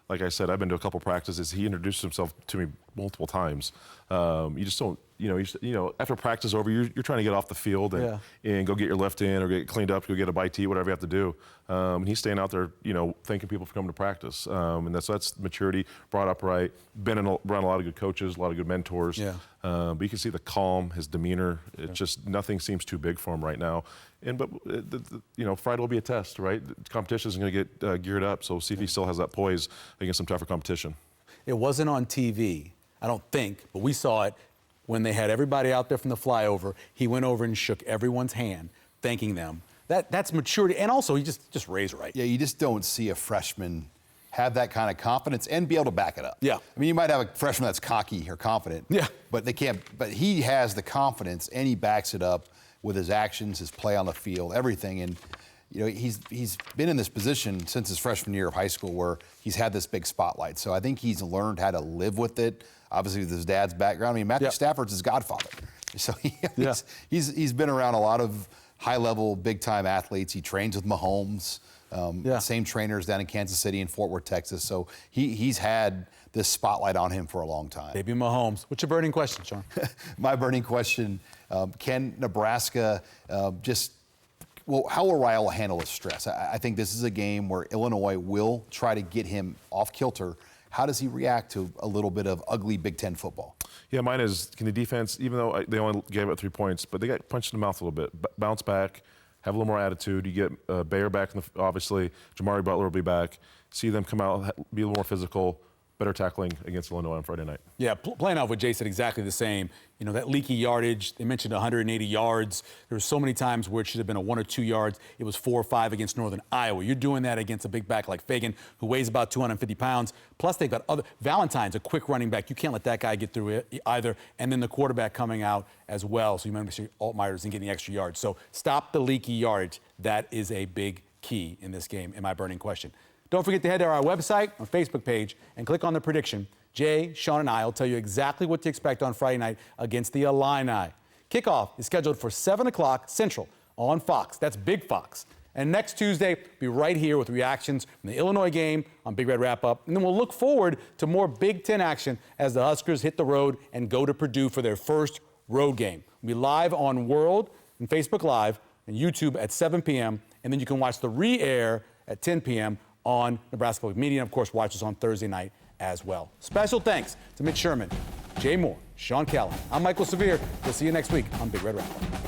Like I said, I've been to a couple practices. He introduced himself to me multiple times. You just don't, after practice over, you're trying to get off the field and go get your lift in or get cleaned up, go get a bite to eat, whatever you have to do. And he's staying out there, thanking people for coming to practice. And that's maturity, brought up right, been around a lot of good coaches, a lot of good mentors. Yeah. But you can see the calm, his demeanor. It just, nothing seems too big for him right now. But Friday will be a test, right? The competition is going to get geared up. So see if he still has that poise against some tougher competition. It wasn't on TV, I don't think, but we saw it when they had everybody out there from the flyover. He went over and shook everyone's hand, thanking them. That's maturity, and also he just raised right. Yeah, you just don't see a freshman have that kind of confidence and be able to back it up. Yeah. I mean, you might have a freshman that's cocky or confident. Yeah. But they can't. But he has the confidence, and he backs it up with his actions, his play on the field, everything. And he's been in this position since his freshman year of high school, where he's had this big spotlight. So I think he's learned how to live with it. Obviously, with his dad's background. I mean, Matthew Stafford's his godfather. So he's been around a lot of high-level, big-time athletes. He trains with Mahomes. Same trainers down in Kansas City and Fort Worth, Texas. So he's had this spotlight on him for a long time. Baby Mahomes. What's your burning question, Sean? My burning question, can Nebraska how will Raiola handle his stress? I think this is a game where Illinois will try to get him off kilter. How does he react to a little bit of ugly Big Ten football? Yeah, mine is, can the defense, even though they only gave up 3 points, but they got punched in the mouth a little bit, bounce back, have a little more attitude. You get Bayer back, obviously. Jamari Butler will be back. See them come out, be a little more physical, better tackling against Illinois on Friday night. Yeah, playing off what Jay said, exactly the same. That leaky yardage, they mentioned 180 yards. There were so many times where it should have been a 1 or 2 yards. It was 4 or 5 against Northern Iowa. You're doing that against a big back like Fagan, who weighs about 250 pounds. Plus, they've got Valentine's, a quick running back. You can't let that guy get through it either. And then the quarterback coming out as well. So you might make sure Altmaier isn't getting the extra yards. So stop the leaky yardage. That is a big key in this game, in my burning question. Don't forget to head to our website, our Facebook page, and click on the prediction. Jay, Sean, and I will tell you exactly what to expect on Friday night against the Illini. Kickoff is scheduled for 7 o'clock Central on Fox. That's Big Fox. And next Tuesday, be right here with reactions from the Illinois game on Big Red Wrap-Up. And then we'll look forward to more Big Ten action as the Huskers hit the road and go to Purdue for their first road game. We'll be live on World and Facebook Live and YouTube at 7 p.m. And then you can watch the re-air at 10 p.m. on Nebraska Public Media, and of course, watch us on Thursday night as well. Special thanks to Mitch Sherman, Jay Moore, Sean Callahan. I'm Michael Severe. We'll see you next week on Big Red Wrap-Up.